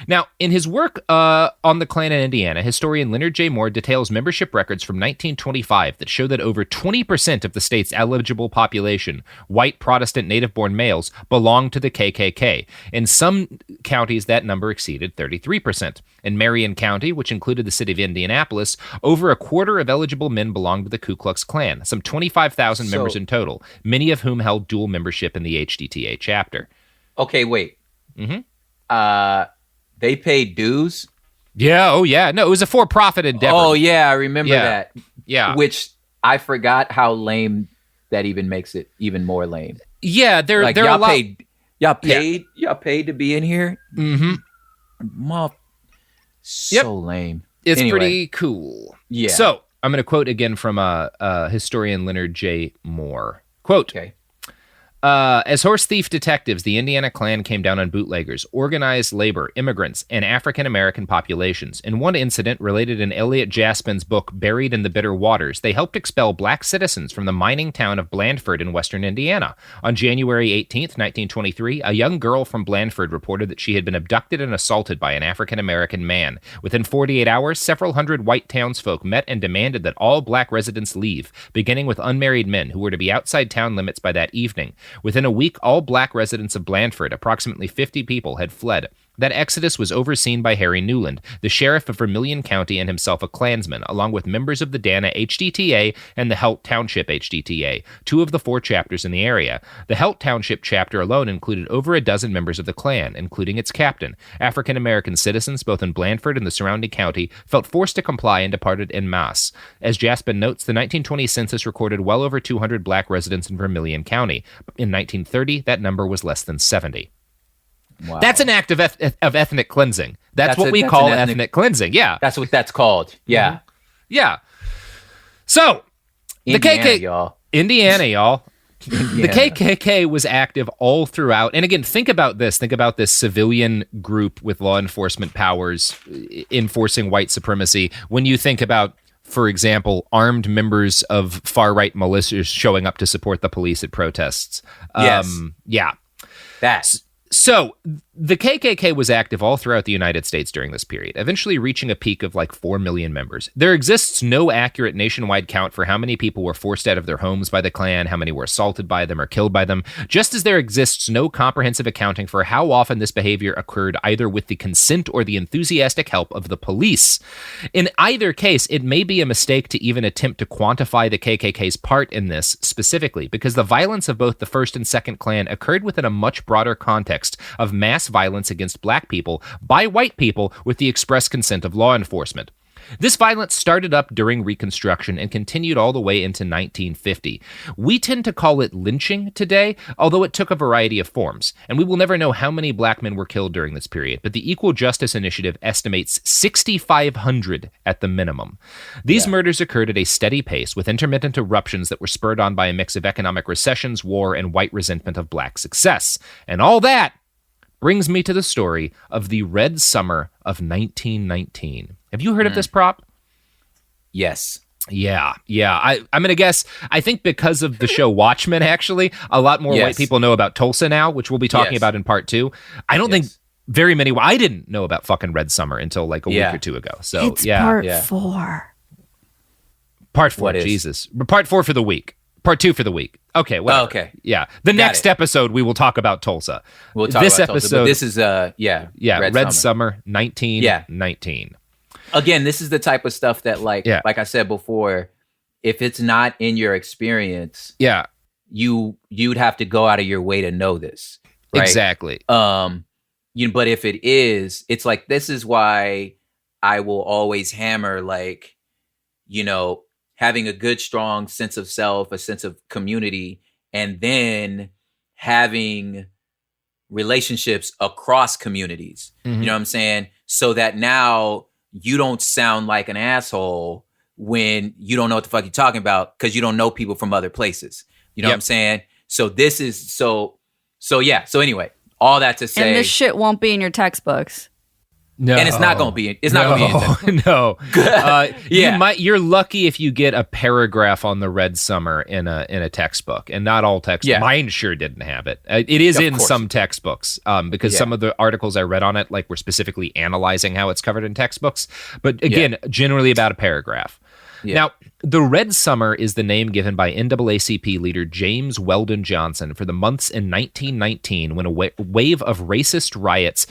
Now, in his work on the Klan in Indiana, historian Leonard J. Moore details membership records from 1925 that show that over 20% of the state's eligible population, white Protestant native-born males, belonged to the KKK. In some counties, that number exceeded 33%. In Marion County, which included the city of Indianapolis, over a quarter of eligible men belonged to the Ku Klux Klan, some 25,000 members in total, many of whom held dual membership in the HDTA chapter. Okay, wait. Mm-hmm. They paid dues? Yeah, oh yeah. No, it was a for-profit endeavor. Oh yeah, I remember that. Yeah. Which I forgot how lame that even makes it even more lame. Yeah, they're a lot... Y'all paid to be in here? Mm-hmm. So lame. It's pretty cool. Yeah. So, I'm going to quote again from historian Leonard J. Moore. Quote, as horse thief detectives, the Indiana Klan came down on bootleggers, organized labor, immigrants, and African-American populations. In one incident related in Elliot Jaspin's book, Buried in the Bitter Waters, they helped expel black citizens from the mining town of Blandford in western Indiana. On January 18th, 1923, a young girl from Blandford reported that she had been abducted and assaulted by an African-American man. Within 48 hours, several hundred white townsfolk met and demanded that all black residents leave, beginning with unmarried men who were to be outside town limits by that evening. Within a week, all black residents of Blandford, approximately 50 people, had fled. That exodus was overseen by Harry Newland, the sheriff of Vermilion County and himself a Klansman, along with members of the Dana HDTA and the Helt Township HDTA, two of the 4 chapters in the area. The Helt Township chapter alone included over a dozen members of the Klan, including its captain. African-American citizens, both in Blandford and the surrounding county, felt forced to comply and departed en masse. As Jaspin notes, the 1920 census recorded well over 200 black residents in Vermilion County. In 1930, that number was less than 70. Wow. That's an act of ethnic cleansing. That's what we call ethnic cleansing. Yeah. That's what that's called. Yeah. Mm-hmm. Yeah. So, Indiana, y'all. Indiana, y'all. The KKK was active all throughout. And again, think about this. Think about this civilian group with law enforcement powers enforcing white supremacy. When you think about, for example, armed members of far-right militias showing up to support the police at protests. Yes. Yeah. That's... So, the KKK was active all throughout the United States during this period, eventually reaching a peak of 4 million members. There exists no accurate nationwide count for how many people were forced out of their homes by the Klan, how many were assaulted by them or killed by them, just as there exists no comprehensive accounting for how often this behavior occurred either with the consent or the enthusiastic help of the police. In either case, it may be a mistake to even attempt to quantify the KKK's part in this specifically, because the violence of both the first and second Klan occurred within a much broader context of mass violence against black people by white people with the express consent of law enforcement. This violence started up during Reconstruction and continued all the way into 1950. We tend to call it lynching today, although it took a variety of forms, and we will never know how many black men were killed during this period, but the Equal Justice Initiative estimates 6,500 at the minimum. These murders occurred at a steady pace, with intermittent eruptions that were spurred on by a mix of economic recessions, war, and white resentment of black success. And all that brings me to the story of the Red Summer of 1919. Have you heard of this prop? Yes. Yeah. I'm going to guess, I think because of the show Watchmen, actually, a lot more white people know about Tulsa now, which we'll be talking about in part 2. I don't think very many, I didn't know about fucking Red Summer until a week or 2 ago. So, it's part 4. Part 4, Jesus. Part 4 for the week. Part 2 for the week. Okay, well, okay. Yeah. The next episode, we will talk about Tulsa. We'll talk about Tulsa, but this is, Red Summer 1919. Again, this is the type of stuff that, like I said before, if it's not in your experience, you'd have to go out of your way to know this. Right? Exactly. But if it is, it's like, this is why I will always hammer, like, having a good, strong sense of self, a sense of community, and then having relationships across communities. Mm-hmm. You know what I'm saying? So that now you don't sound like an asshole when you don't know what the fuck you're talking about because you don't know people from other places. You know what I'm saying? So this is so anyway, all that to say, and this shit won't be in your textbooks. No, and it's not going to be. It's not going to be. No. You're lucky if you get a paragraph on the Red Summer in a textbook, and not all textbooks. Yeah. Mine sure didn't have it. It is Of in course. some textbooks because some of the articles I read on it, like, were specifically analyzing how it's covered in textbooks. But again, generally about a paragraph. Yeah. Now, the Red Summer is the name given by NAACP leader James Weldon Johnson for the months in 1919 when a wave of racist riots,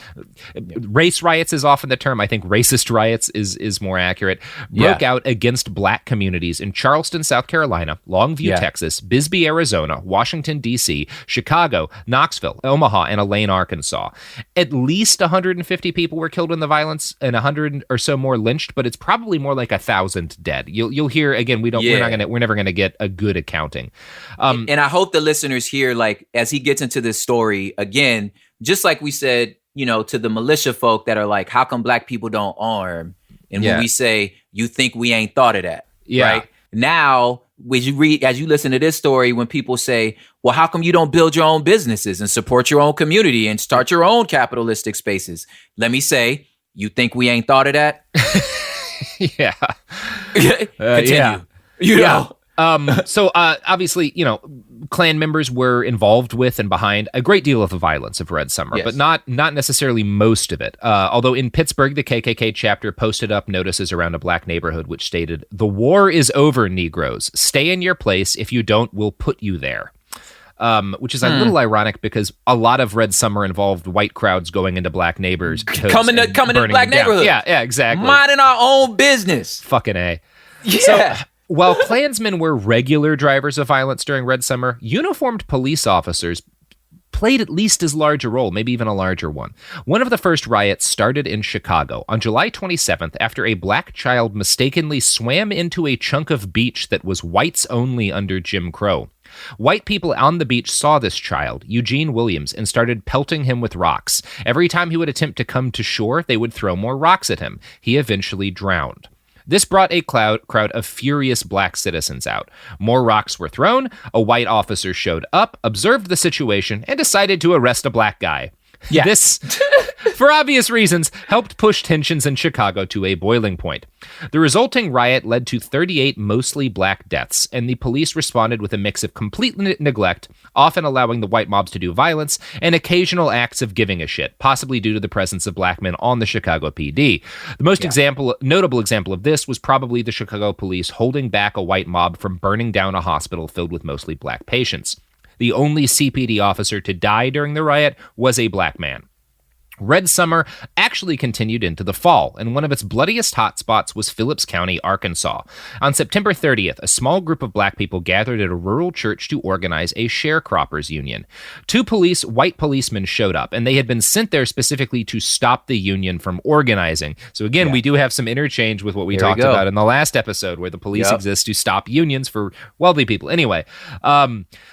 race riots is often the term, I think racist riots is more accurate, broke out against black communities in Charleston, South Carolina, Longview, Texas, Bisbee, Arizona, Washington, D.C., Chicago, Knoxville, Omaha, and Elaine, Arkansas. At least 150 people were killed in the violence and 100 or so more lynched, but it's probably more like 1,000 dead. You'll hear again. We're never gonna get a good accounting. And I hope the listeners hear, like, as he gets into this story again, just like we said, to the militia folk that are like, how come black people don't arm? And when we say, you think we ain't thought of that, right? Now, as you listen to this story, when people say, well, how come you don't build your own businesses and support your own community and start your own capitalistic spaces? Let me say, you think we ain't thought of that? Yeah. Continue. So obviously, Klan members were involved with and behind a great deal of the violence of Red Summer, but not necessarily most of it. Although in Pittsburgh, the KKK chapter posted up notices around a black neighborhood which stated, "The war is over, Negroes. Stay in your place. If you don't, we'll put you there." Which is a little ironic because a lot of Red Summer involved white crowds going into black neighbors. Coming to black neighborhoods. Yeah, exactly. Minding our own business. Fucking A. Yeah. So, while Klansmen were regular drivers of violence during Red Summer, uniformed police officers played at least as large a role, maybe even a larger one. One of the first riots started in Chicago on July 27th after a black child mistakenly swam into a chunk of beach that was whites only under Jim Crow. White people on the beach saw this child, Eugene Williams, and started pelting him with rocks. Every time he would attempt to come to shore, they would throw more rocks at him. He eventually drowned. This brought a crowd of furious black citizens out. More rocks were thrown, a white officer showed up, observed the situation, and decided to arrest a black guy. Yeah. This, for obvious reasons, helped push tensions in Chicago to a boiling point. The resulting riot led to 38 mostly black deaths, and the police responded with a mix of complete neglect, often allowing the white mobs to do violence, and occasional acts of giving a shit, possibly due to the presence of black men on the Chicago PD. The most notable example of this was probably the Chicago police holding back a white mob from burning down a hospital filled with mostly black patients. The only CPD officer to die during the riot was a black man. Red Summer actually continued into the fall, and one of its bloodiest hotspots was Phillips County, Arkansas. On September 30th, a small group of black people gathered at a rural church to organize a sharecroppers union. Two white policemen showed up, and they had been sent there specifically to stop the union from organizing. So again, we do have some interchange with what we talked about in the last episode, where the police exist to stop unions for wealthy people. Anyway,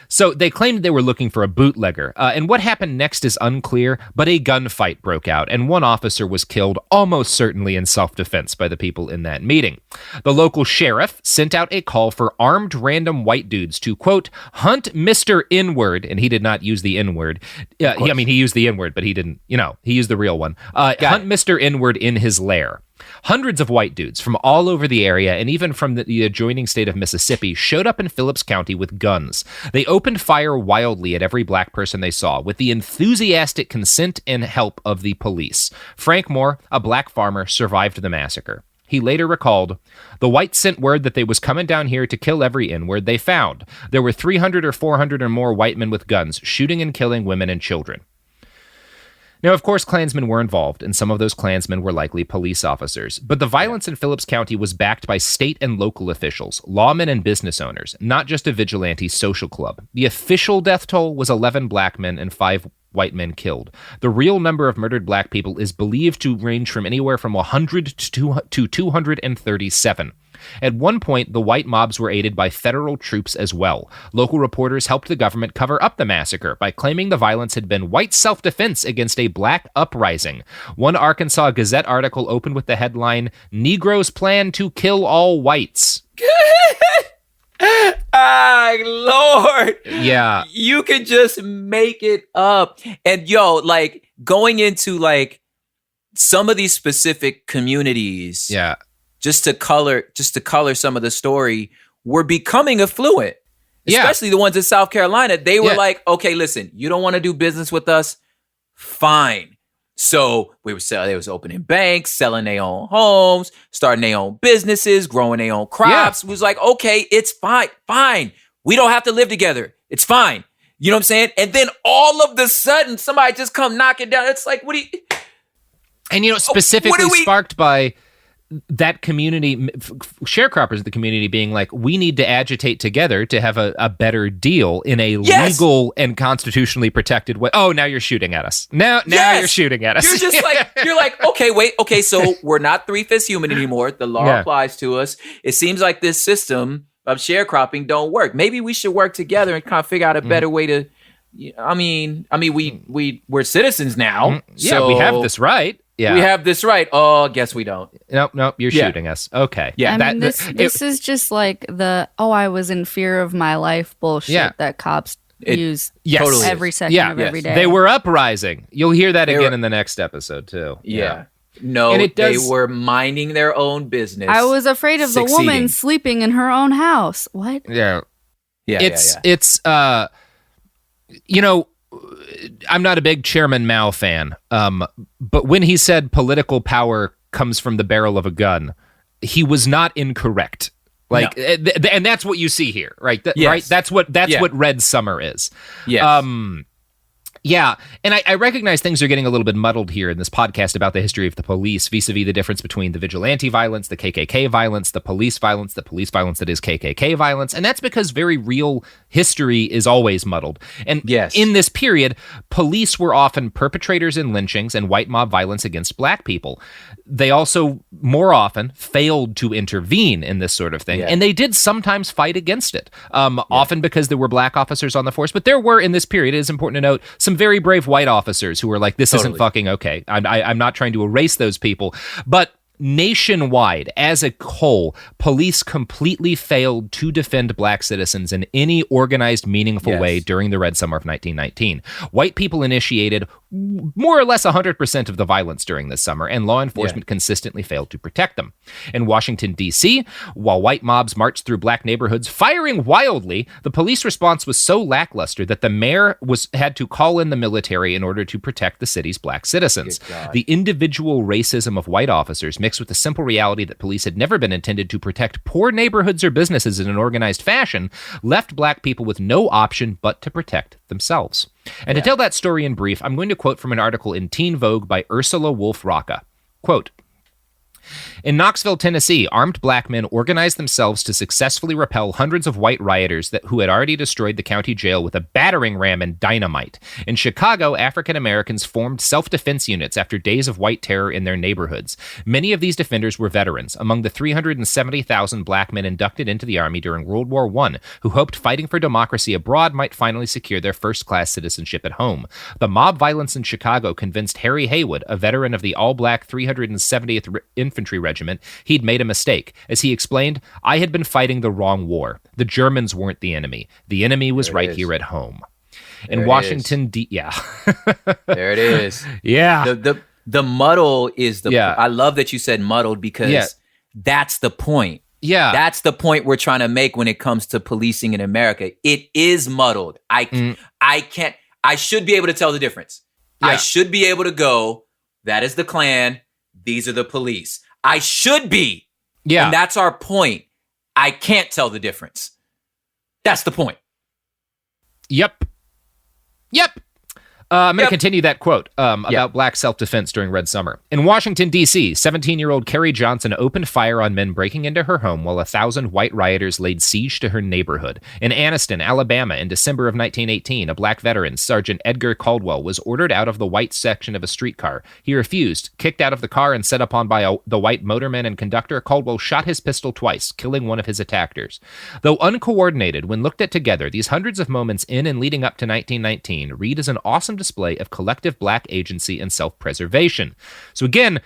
so they claimed they were looking for a bootlegger, and what happened next is unclear, but a gunfight broke out, and one officer was killed, almost certainly in self-defense, by the people in that meeting. The local sheriff sent out a call for armed random white dudes to, quote, hunt Mr. N-word, and he did not use the N-word. He used the N-word, but he didn't, he used the real one. Hunt Mr. N-word in his lair. Hundreds of white dudes from all over the area and even from the adjoining state of Mississippi showed up in Phillips County with guns. They opened fire wildly at every black person they saw with the enthusiastic consent and help of the police. Frank Moore, a black farmer, survived the massacre. He later recalled, "The whites sent word that they was coming down here to kill every N-word they found. There were 300 or 400 or more white men with guns shooting and killing women and children." Now, of course, Klansmen were involved, and some of those Klansmen were likely police officers. But the violence in Phillips County was backed by state and local officials, lawmen and business owners, not just a vigilante social club. The official death toll was 11 black men and 5 white men killed. The real number of murdered black people is believed to range from anywhere from 100 to 237. At one point, the white mobs were aided by federal troops as well. Local reporters helped the government cover up the massacre by claiming the violence had been white self-defense against a black uprising. One Arkansas Gazette article opened with the headline, "Negroes Plan to Kill All Whites." Lord. Yeah. You could just make it up. And like going into like some of these specific communities. Yeah. Just to color some of the story, were becoming affluent. Especially the ones in South Carolina. They were like, okay, listen, you don't want to do business with us? Fine. So they was opening banks, selling their own homes, starting their own businesses, growing their own crops. It was like, okay, it's fine. We don't have to live together. It's fine. You know what I'm saying? And then all of the sudden, somebody just come knocking down. It's like, what do you... And, specifically sparked by that community, sharecroppers in the community being like, we need to agitate together to have a better deal in a legal and constitutionally protected way. Oh, now you're shooting at us. Now you're shooting at us. You're just like, okay, so we're not 3/5 human anymore. The law applies to us. It seems like this system of sharecropping don't work. Maybe we should work together and kind of figure out a better way to, we're citizens now. So we have this right. Yeah. We have this right. Oh, guess we don't. Nope, you're shooting us. Okay. Yeah. I mean, this is just like I was in fear of my life bullshit that cops use every second of every day. They were uprising. You'll hear that again in the next episode, too. Yeah. No, they were minding their own business. I was afraid of the woman sleeping in her own house. What? Yeah. It's I'm not a big Chairman Mao fan, but when he said political power comes from the barrel of a gun, he was not incorrect. And that's what you see here, right? Right? That's what Red Summer is. Yes. Yeah, and I recognize things are getting a little bit muddled here in this podcast about the history of the police, vis-a-vis the difference between the vigilante violence, the KKK violence the police violence that is KKK violence, and that's because very real history is always muddled. And in this period, police were often perpetrators in lynchings and white mob violence against black people. They also, more often, failed to intervene in this sort of thing, and they did sometimes fight against it, often because there were black officers on the force, but there were, in this period, it is important to note, some very brave white officers who were like, this isn't fucking okay. I'm not trying to erase those people. But nationwide, as a whole, police completely failed to defend black citizens in any organized, meaningful way during the Red Summer of 1919. White people initiated more or less 100% of the violence during this summer, and law enforcement consistently failed to protect them. In Washington, D.C., while white mobs marched through black neighborhoods firing wildly, the police response was so lackluster that the mayor had to call in the military in order to protect the city's black citizens. The individual racism of white officers mixed with the simple reality that police had never been intended to protect poor neighborhoods or businesses in an organized fashion left black people with no option but to protect themselves. And to tell that story in brief, I'm going to quote from an article in Teen Vogue by Ursula Wolf Rocca. Quote, in Knoxville, Tennessee, armed black men organized themselves to successfully repel hundreds of white rioters who had already destroyed the county jail with a battering ram and dynamite. In Chicago, African Americans formed self-defense units after days of white terror in their neighborhoods. Many of these defenders were veterans, among the 370,000 black men inducted into the Army during World War I, who hoped fighting for democracy abroad might finally secure their first-class citizenship at home. The mob violence in Chicago convinced Harry Haywood, a veteran of the all-black 370th Infantry Regiment, he'd made a mistake. As he explained, I had been fighting the wrong war. The Germans weren't the enemy. The enemy was right here at home. In Washington, there it is. Yeah. The muddle is I love that you said muddled because that's the point. Yeah. That's the point we're trying to make when it comes to policing in America. It is muddled. I should be able to tell the difference. Yeah. I should be able to go, that is the Klan, these are the police. I should be. Yeah. And that's our point. I can't tell the difference. That's the point. Yep. I'm going to continue that quote about black self-defense during Red Summer. In Washington, D.C., 17-year-old Carrie Johnson opened fire on men breaking into her home while 1,000 white rioters laid siege to her neighborhood. In Anniston, Alabama, in December of 1918, a black veteran, Sergeant Edgar Caldwell, was ordered out of the white section of a streetcar. He refused. Kicked out of the car and set upon by the white motorman and conductor, Caldwell shot his pistol twice, killing one of his attackers. Though uncoordinated, when looked at together, these hundreds of moments in and leading up to 1919 read as an awesome display of collective black agency and self-preservation. So again,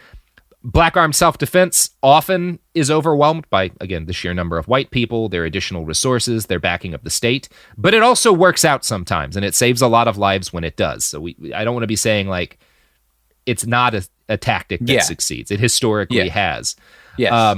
black armed self-defense often is overwhelmed by, again, the sheer number of white people, their additional resources, their backing of the state, but it also works out sometimes, and it saves a lot of lives when it does. So I don't want to be saying, like, it's not a tactic that succeeds. It historically has. Yes.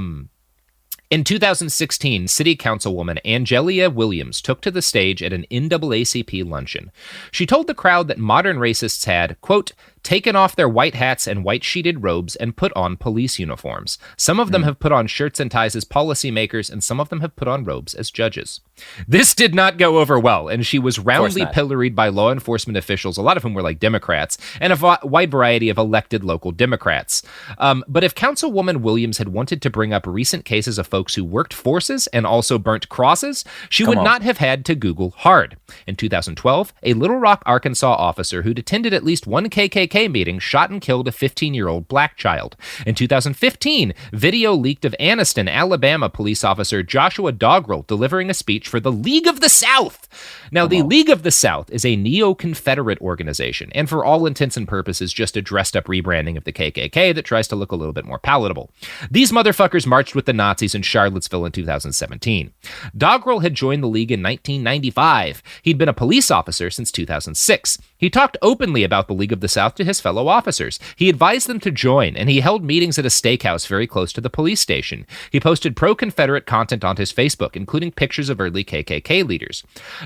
In 2016, City Councilwoman Angelia Williams took to the stage at an NAACP luncheon. She told the crowd that modern racists had, quote, taken off their white hats and white sheeted robes and put on police uniforms. Some of them have put on shirts and ties as policymakers, and some of them have put on robes as judges. This did not go over well, and she was roundly pilloried by law enforcement officials, a lot of whom were like Democrats, and a wide variety of elected local Democrats. But if Councilwoman Williams had wanted to bring up recent cases of folks who worked forces and also burnt crosses, she would not have had to Google hard. In 2012, a Little Rock, Arkansas officer who'd attended at least one KKK meeting shot and killed a 15-year-old black child. In 2015, video leaked of Anniston, Alabama police officer Joshua Dogrel delivering a speech for the League of the South. Now, the League of the South is a neo-Confederate organization, and for all intents and purposes, just a dressed-up rebranding of the KKK that tries to look a little bit more palatable. These motherfuckers marched with the Nazis in Charlottesville in 2017. Dogrel had joined the League in 1995. He'd been a police officer since 2006. He talked openly about the League of the South to his fellow officers. He advised them to join, and he held meetings at a steakhouse very close to the police station. He posted pro-Confederate content on his Facebook, including pictures of early KKK leaders.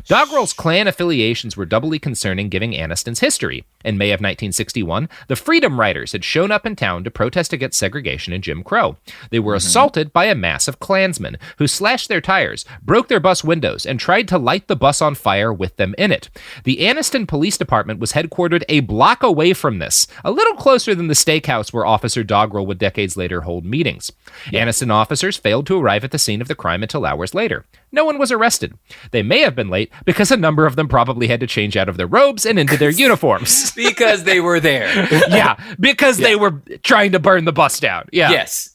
Dogrel's Klan affiliations were doubly concerning given Anniston's history. In May of 1961, the Freedom Riders had shown up in town to protest against segregation and Jim Crow. They were assaulted by a mass of Klansmen who slashed their tires, broke their bus windows, and tried to light the bus on fire with them in it. The Anniston Police Department was headquartered a block away from this, a little closer than the steakhouse where Officer Dogrel would decades later hold meetings. Anniston officers failed to arrive at the scene of the crime until hours later. No one was arrested. They may have been late because a number of them probably had to change out of their robes and into their uniforms. Because they were there. Because they were trying to burn the bus down. Yes.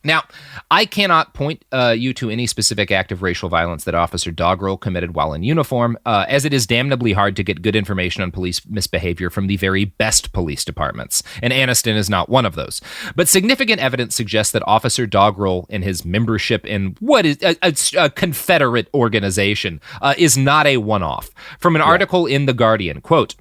Now, I cannot point you to any specific act of racial violence that Officer Dogrel committed while in uniform, as it is damnably hard to get good information on police misbehavior from the very best police departments, and Anniston is not one of those. But significant evidence suggests that Officer Dogrel and his membership in what is a Confederate organization is not a one-off. From an article in The Guardian, quote,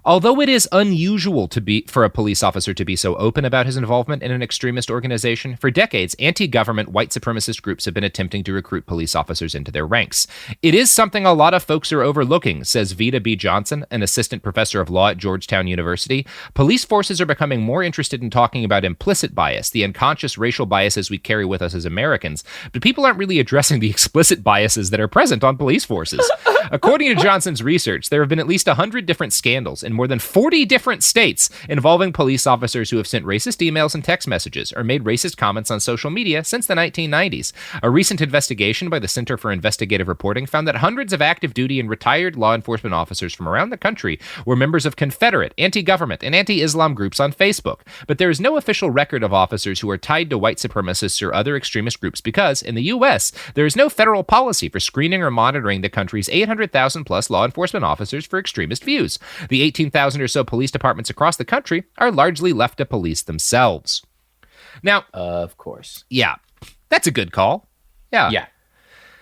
although it is unusual for a police officer to be so open about his involvement in an extremist organization, for decades, anti-government white supremacist groups have been attempting to recruit police officers into their ranks. It is something a lot of folks are overlooking, says Vita B. Johnson, an assistant professor of law at Georgetown University. Police forces are becoming more interested in talking about implicit bias, the unconscious racial biases we carry with us as Americans, but people aren't really addressing the explicit biases that are present on police forces. According to Johnson's research, there have been at least 100 different scandals in more than 40 different states involving police officers who have sent racist emails and text messages or made racist comments on social media since the 1990s. A recent investigation by the Center for Investigative Reporting found that hundreds of active duty and retired law enforcement officers from around the country were members of Confederate, anti-government, and anti-Islam groups on Facebook. But there is no official record of officers who are tied to white supremacists or other extremist groups because, in the U.S., there is no federal policy for screening or monitoring the country's 800,000 plus law enforcement officers for extremist views. The 18,000 or so police departments across the country are largely left to police themselves. Now, of course. Yeah, that's a good call. Yeah.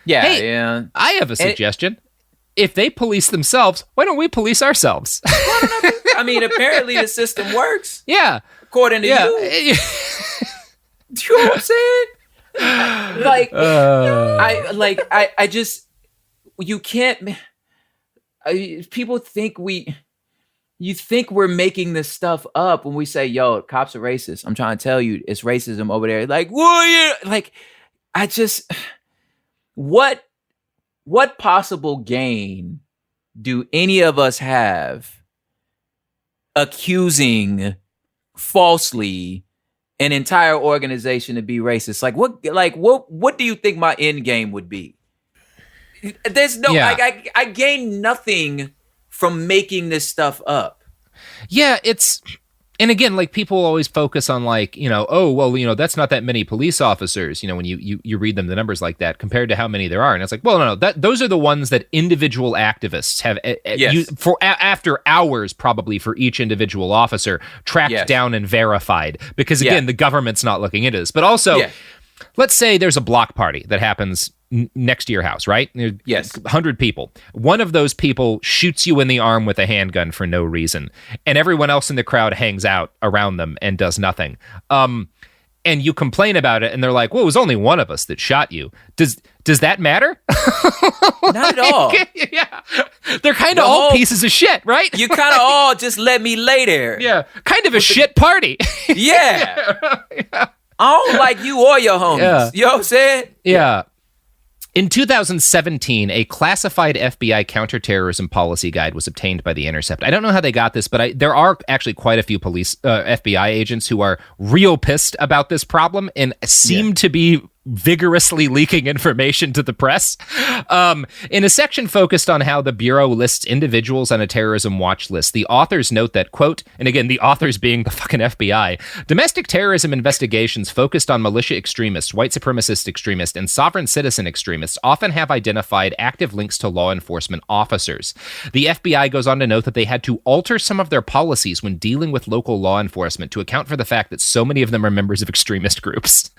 Hey, I have a suggestion. If they police themselves, why don't we police ourselves? I mean, apparently the system works. Yeah. According to you. You know what I'm saying? I just, you can't, people think you think we're making this stuff up when we say, yo, cops are racist. I'm trying to tell you, it's racism over there. Like, what possible gain do any of us have accusing falsely an entire organization to be racist? What do you think my end game would be? There's no, I gain nothing from making this stuff up. Yeah, and again, like, people always focus on, like, oh, well, that's not that many police officers, when you read them, the numbers like that, compared to how many there are. And it's like, well, no, those are the ones that individual activists have after hours, probably, for each individual officer, tracked down and verified. Because, again, the government's not looking into this. But also, let's say there's a block party that happens next to your house, right? Yes. 100 people. One of those people shoots you in the arm with a handgun for no reason, and everyone else in the crowd hangs out around them and does nothing. And you complain about it, and they're like, well, it was only one of us that shot you. Does that matter? Not at all. Yeah. They're kind of all pieces of shit, right? You kind of all just let me lay there. Yeah. Kind of a shit party. Yeah. I don't like you or your homies. Yeah. You know what I'm saying? Yeah. In 2017, a classified FBI counterterrorism policy guide was obtained by The Intercept. I don't know how they got this, but there are actually quite a few FBI agents who are real pissed about this problem and seem to be vigorously leaking information to the press. In a section focused on how the Bureau lists individuals on a terrorism watch list, the authors note that, quote, and again, the authors being the fucking FBI, domestic terrorism investigations focused on militia extremists, white supremacist extremists, and sovereign citizen extremists often have identified active links to law enforcement officers. The FBI goes on to note that they had to alter some of their policies when dealing with local law enforcement to account for the fact that so many of them are members of extremist groups.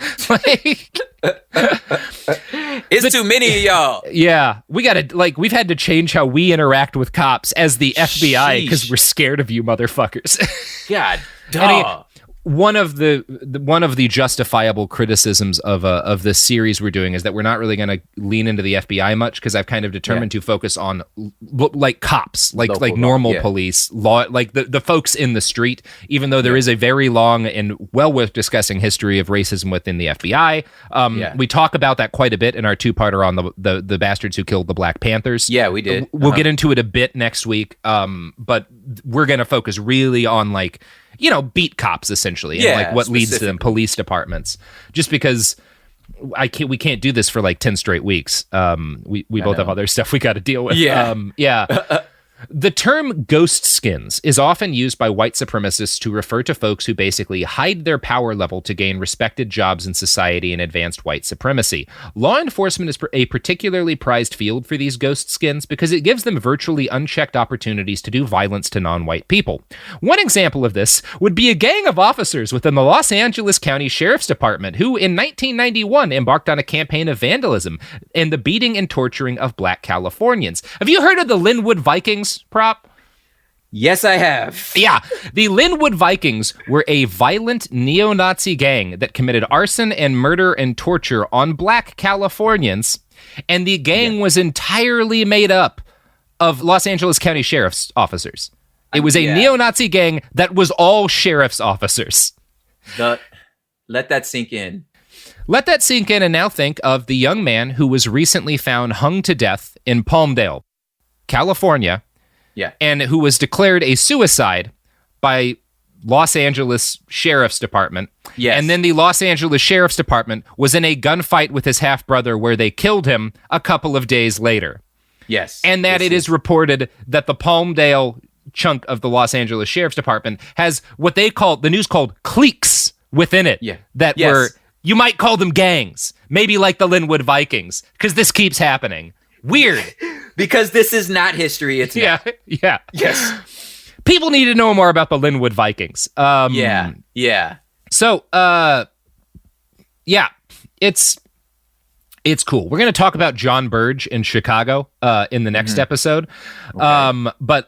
It's too many of y'all. Yeah, we've had to change how we interact with cops as the FBI because we're scared of you motherfuckers. God, dog. One of the justifiable criticisms of this series we're doing is that we're not really going to lean into the FBI much, because I've kind of determined to focus on like cops, like normal police, law, like the folks in the street, even though there is a very long and well worth discussing history of racism within the FBI. We talk about that quite a bit in our two-parter on the bastards who killed the Black Panthers. Yeah, we did. We'll get into it a bit next week, but we're going to focus really on beat cops, essentially, and what leads to them, police departments. Just because we can't do this for 10 straight weeks. We both have other stuff we got to deal with. The term ghost skins is often used by white supremacists to refer to folks who basically hide their power level to gain respected jobs in society and advanced white supremacy. Law enforcement is a particularly prized field for these ghost skins because it gives them virtually unchecked opportunities to do violence to non-white people. One example of this would be a gang of officers within the Los Angeles County Sheriff's Department who, in 1991, embarked on a campaign of vandalism and the beating and torturing of Black Californians. Have you heard of the Linwood Vikings? Prop? Yes, I have. Yeah. The Linwood Vikings were a violent neo-Nazi gang that committed arson and murder and torture on Black Californians, and the gang was entirely made up of Los Angeles County Sheriff's officers. It was a neo-Nazi gang that was all sheriff's officers. Let that sink in. Let that sink in, and now think of the young man who was recently found hung to death in Palmdale, California, and who was declared a suicide by Los Angeles Sheriff's Department. Yes. And then the Los Angeles Sheriff's Department was in a gunfight with his half-brother where they killed him a couple of days later. Yes. And that it is reported that the Palmdale chunk of the Los Angeles Sheriff's Department has what the news called cliques within it. Yeah. That were, you might call them gangs, maybe like the Linwood Vikings, because this keeps happening. Weird. Because this is not history. It's yeah. Yes. People need to know more about the Linwood Vikings. Yeah. So, it's cool. We're going to talk about John Burge in Chicago in the next episode. Okay. But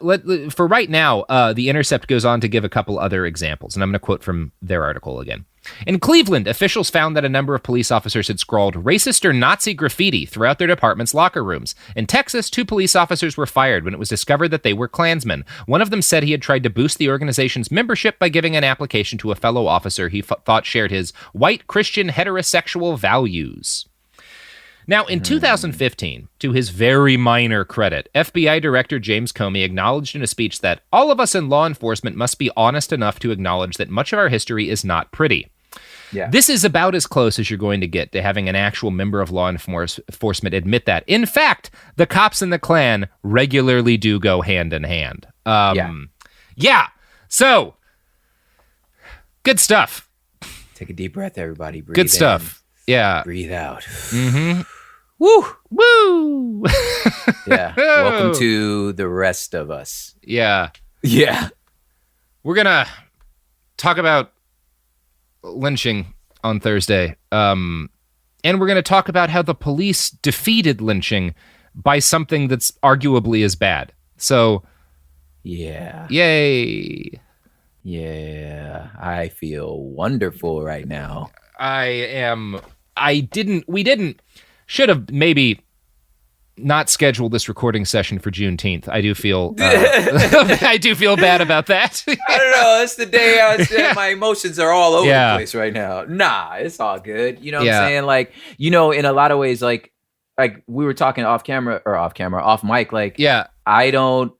for right now, The Intercept goes on to give a couple other examples, and I'm going to quote from their article again. In Cleveland, officials found that a number of police officers had scrawled racist or Nazi graffiti throughout their department's locker rooms. In Texas, 2 police officers were fired when it was discovered that they were Klansmen. One of them said he had tried to boost the organization's membership by giving an application to a fellow officer he thought shared his white Christian heterosexual values. Now, in 2015, to his very minor credit, FBI Director James Comey acknowledged in a speech that all of us in law enforcement must be honest enough to acknowledge that much of our history is not pretty. Yeah. This is about as close as you're going to get to having an actual member of law enforcement admit that. In fact, the cops and the Klan regularly do go hand in hand. Yeah. So, good stuff. Take a deep breath, everybody. Breathe Good stuff. in, Yeah. Breathe out. Mm-hmm. Woo! Yeah. Welcome to the rest of us. Yeah. Yeah. We're going to talk about lynching on Thursday. And we're going to talk about how the police defeated lynching by something that's arguably as bad. So, yeah. Yay. Yeah. I feel wonderful right now. Should have maybe not scheduled this recording session for Juneteenth. I do feel bad about that. I don't know. It's the day my emotions are all over the place right now. Nah, it's all good. You know what I'm saying? Like, in a lot of ways, like we were talking off mic, like, I don't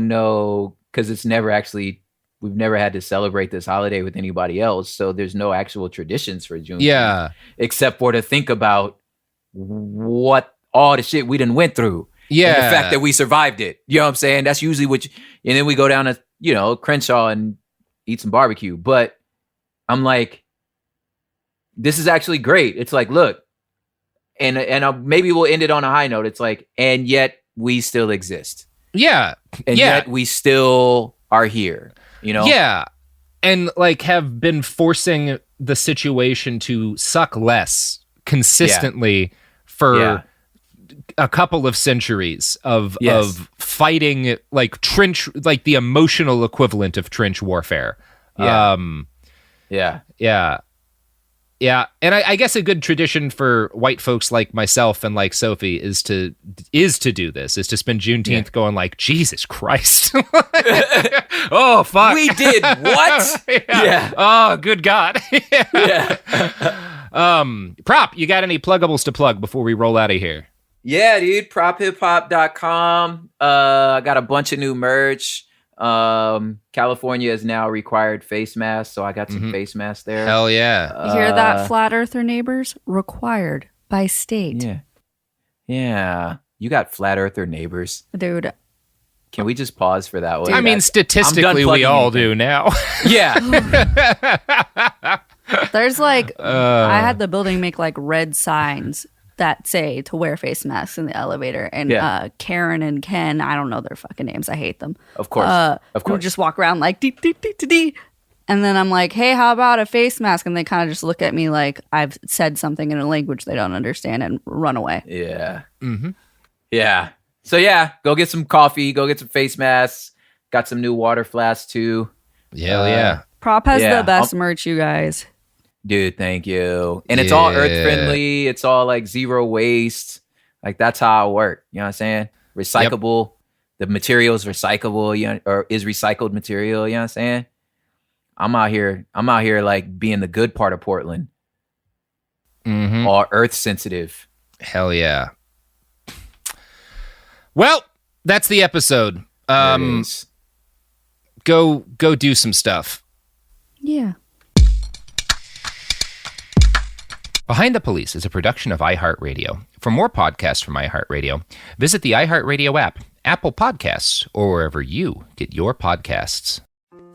know, because it's never actually, we've never had to celebrate this holiday with anybody else. So there's no actual traditions for Juneteenth. Yeah. Except for to think about what all the shit we done went through. Yeah. And the fact that we survived it. You know what I'm saying? That's usually and then we go down to, Crenshaw and eat some barbecue. But I'm like, this is actually great. It's like, look, and maybe we'll end it on a high note. It's like, and yet we still exist. Yeah. And yet we still are here, Yeah. And like have been forcing the situation to suck less consistently for a couple of centuries of fighting like the emotional equivalent of trench warfare. Yeah. And I guess a good tradition for white folks like myself and like Sophie is to do this, is to spend Juneteenth going like, Jesus Christ. Oh, fuck. We did what? Yeah. Oh, good God. Prop, you got any pluggables to plug before we roll out of here? Yeah, dude. PropHipHop.com. I got a bunch of new merch. California is now required face masks, so I got some face masks there. Hell yeah. You hear that, flat earther neighbors? Required by state. Yeah. You got flat earther neighbors. Dude. Can we just pause for that one? I mean, statistically, we all do now. Yeah. There's like, I had the building make like red signs that say to wear face masks in the elevator. And Karen and Ken, I don't know their fucking names. I hate them. Of course. Who just walk around like, dee, dee, dee, dee, dee. And then I'm like, hey, how about a face mask? And they kind of just look at me like I've said something in a language they don't understand and run away. Yeah. Mm-hmm. Yeah. So yeah, go get some coffee, go get some face masks. Got some new water flasks too. Hell yeah. Prop has the best merch, you guys. Dude, thank you. And it's all earth friendly. It's all like zero waste. Like that's how I work. You know what I'm saying? Recyclable. Yep. The material is recyclable, or is recycled material. You know what I'm saying? I'm out here like being the good part of Portland. Mm-hmm. All earth sensitive. Hell yeah. Well, that's the episode. Go do some stuff. Yeah. Behind the Police is a production of iHeartRadio. For more podcasts from iHeartRadio, visit the iHeartRadio app, Apple Podcasts, or wherever you get your podcasts.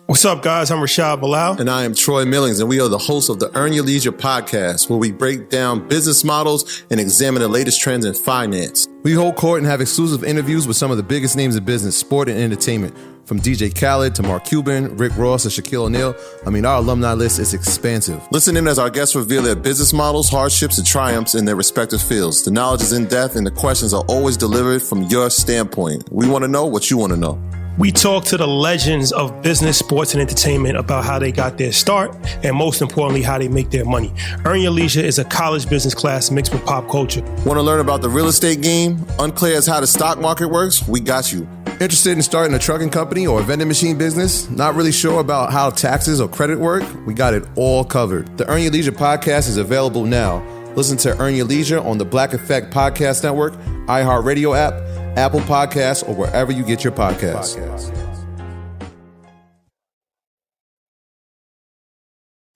What's up, guys? I'm Rashad Bilal. And I am Troy Millings, and we are the hosts of the Earn Your Leisure podcast, where we break down business models and examine the latest trends in finance. We hold court and have exclusive interviews with some of the biggest names in business, sport, and entertainment. From DJ Khaled to Mark Cuban, Rick Ross, and Shaquille O'Neal. I mean, our alumni list is expansive. Listen in as our guests reveal their business models, hardships, and triumphs in their respective fields. The knowledge is in depth, and the questions are always delivered from your standpoint. We want to know what you want to know. We talk to the legends of business, sports, and entertainment about how they got their start and, most importantly, how they make their money. Earn Your Leisure is a college business class mixed with pop culture. Want to learn about the real estate game? Unclear as how the stock market works? We got you. Interested in starting a trucking company or a vending machine business? Not really sure about how taxes or credit work? We got it all covered. The Earn Your Leisure podcast is available now. Listen to Earn Your Leisure on the Black Effect Podcast Network, iHeartRadio app, Apple Podcasts, or wherever you get your podcasts.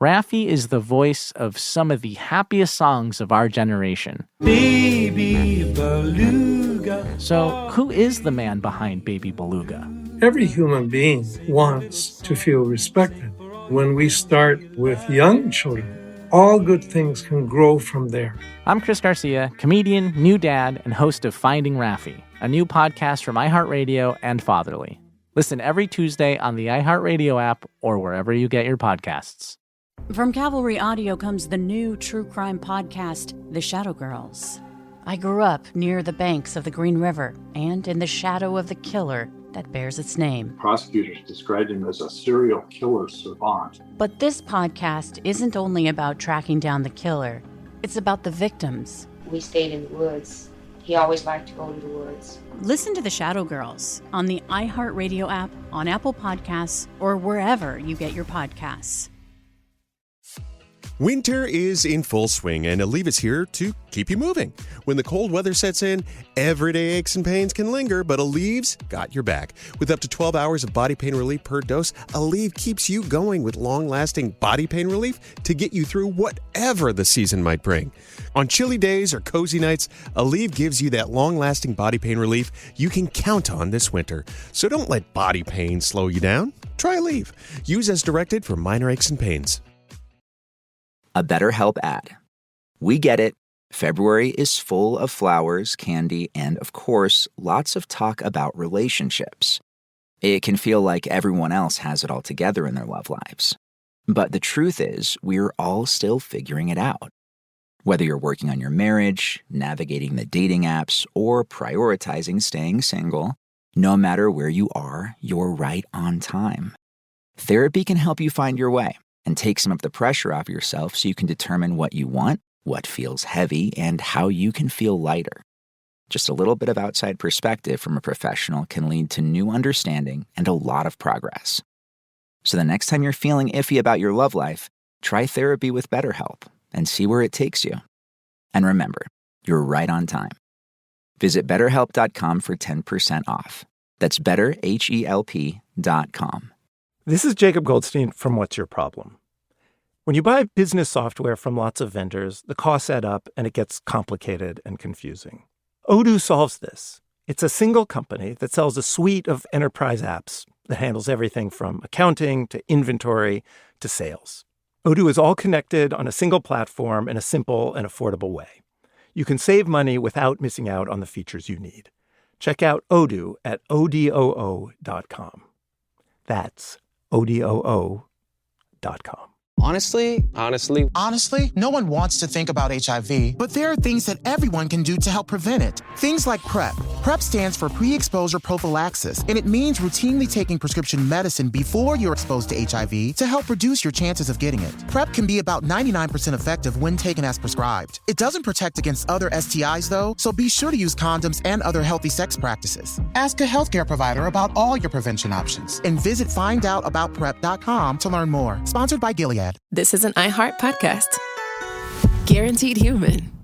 Raffi is the voice of some of the happiest songs of our generation. Baby Beluga. So, who is the man behind Baby Beluga? Every human being wants to feel respected. When we start with young children, all good things can grow from there. I'm Chris Garcia, comedian, new dad, and host of Finding Raffi, a new podcast from iHeartRadio and Fatherly. Listen every Tuesday on the iHeartRadio app or wherever you get your podcasts. From Cavalry Audio comes the new true crime podcast, The Shadow Girls. I grew up near the banks of the Green River and in the shadow of the killer that bears its name. Prosecutors described him as a serial killer savant. But this podcast isn't only about tracking down the killer, it's about the victims. We stayed in the woods. He always liked to go to the woods. Listen to The Shadow Girls on the iHeartRadio app, on Apple Podcasts, or wherever you get your podcasts. Winter is in full swing, and Aleve is here to keep you moving. When the cold weather sets in, everyday aches and pains can linger, but Aleve's got your back. With up to 12 hours of body pain relief per dose, Aleve keeps you going with long-lasting body pain relief to get you through whatever the season might bring. On chilly days or cozy nights, Aleve gives you that long-lasting body pain relief you can count on this winter. So don't let body pain slow you down. Try Aleve. Use as directed for minor aches and pains. A BetterHelp ad. We get it. February is full of flowers, candy, and, of course, lots of talk about relationships. It can feel like everyone else has it all together in their love lives. But the truth is, we're all still figuring it out. Whether you're working on your marriage, navigating the dating apps, or prioritizing staying single, no matter where you are, you're right on time. Therapy can help you find your way and take some of the pressure off yourself so you can determine what you want, what feels heavy, and how you can feel lighter. Just a little bit of outside perspective from a professional can lead to new understanding and a lot of progress. So the next time you're feeling iffy about your love life, try therapy with BetterHelp and see where it takes you. And remember, you're right on time. Visit BetterHelp.com for 10% off. That's BetterHelp.com. This is Jacob Goldstein from What's Your Problem? When you buy business software from lots of vendors, the costs add up and it gets complicated and confusing. Odoo solves this. It's a single company that sells a suite of enterprise apps that handles everything from accounting to inventory to sales. Odoo is all connected on a single platform in a simple and affordable way. You can save money without missing out on the features you need. Check out Odoo at odoo.com. That's odoo.com. Honestly, no one wants to think about HIV, but there are things that everyone can do to help prevent it. Things like PrEP. PrEP stands for pre-exposure prophylaxis, and it means routinely taking prescription medicine before you're exposed to HIV to help reduce your chances of getting it. PrEP can be about 99% effective when taken as prescribed. It doesn't protect against other STIs, though, so be sure to use condoms and other healthy sex practices. Ask a healthcare provider about all your prevention options, and visit findoutaboutprep.com to learn more. Sponsored by Gilead. This is an iHeart podcast. Guaranteed Human.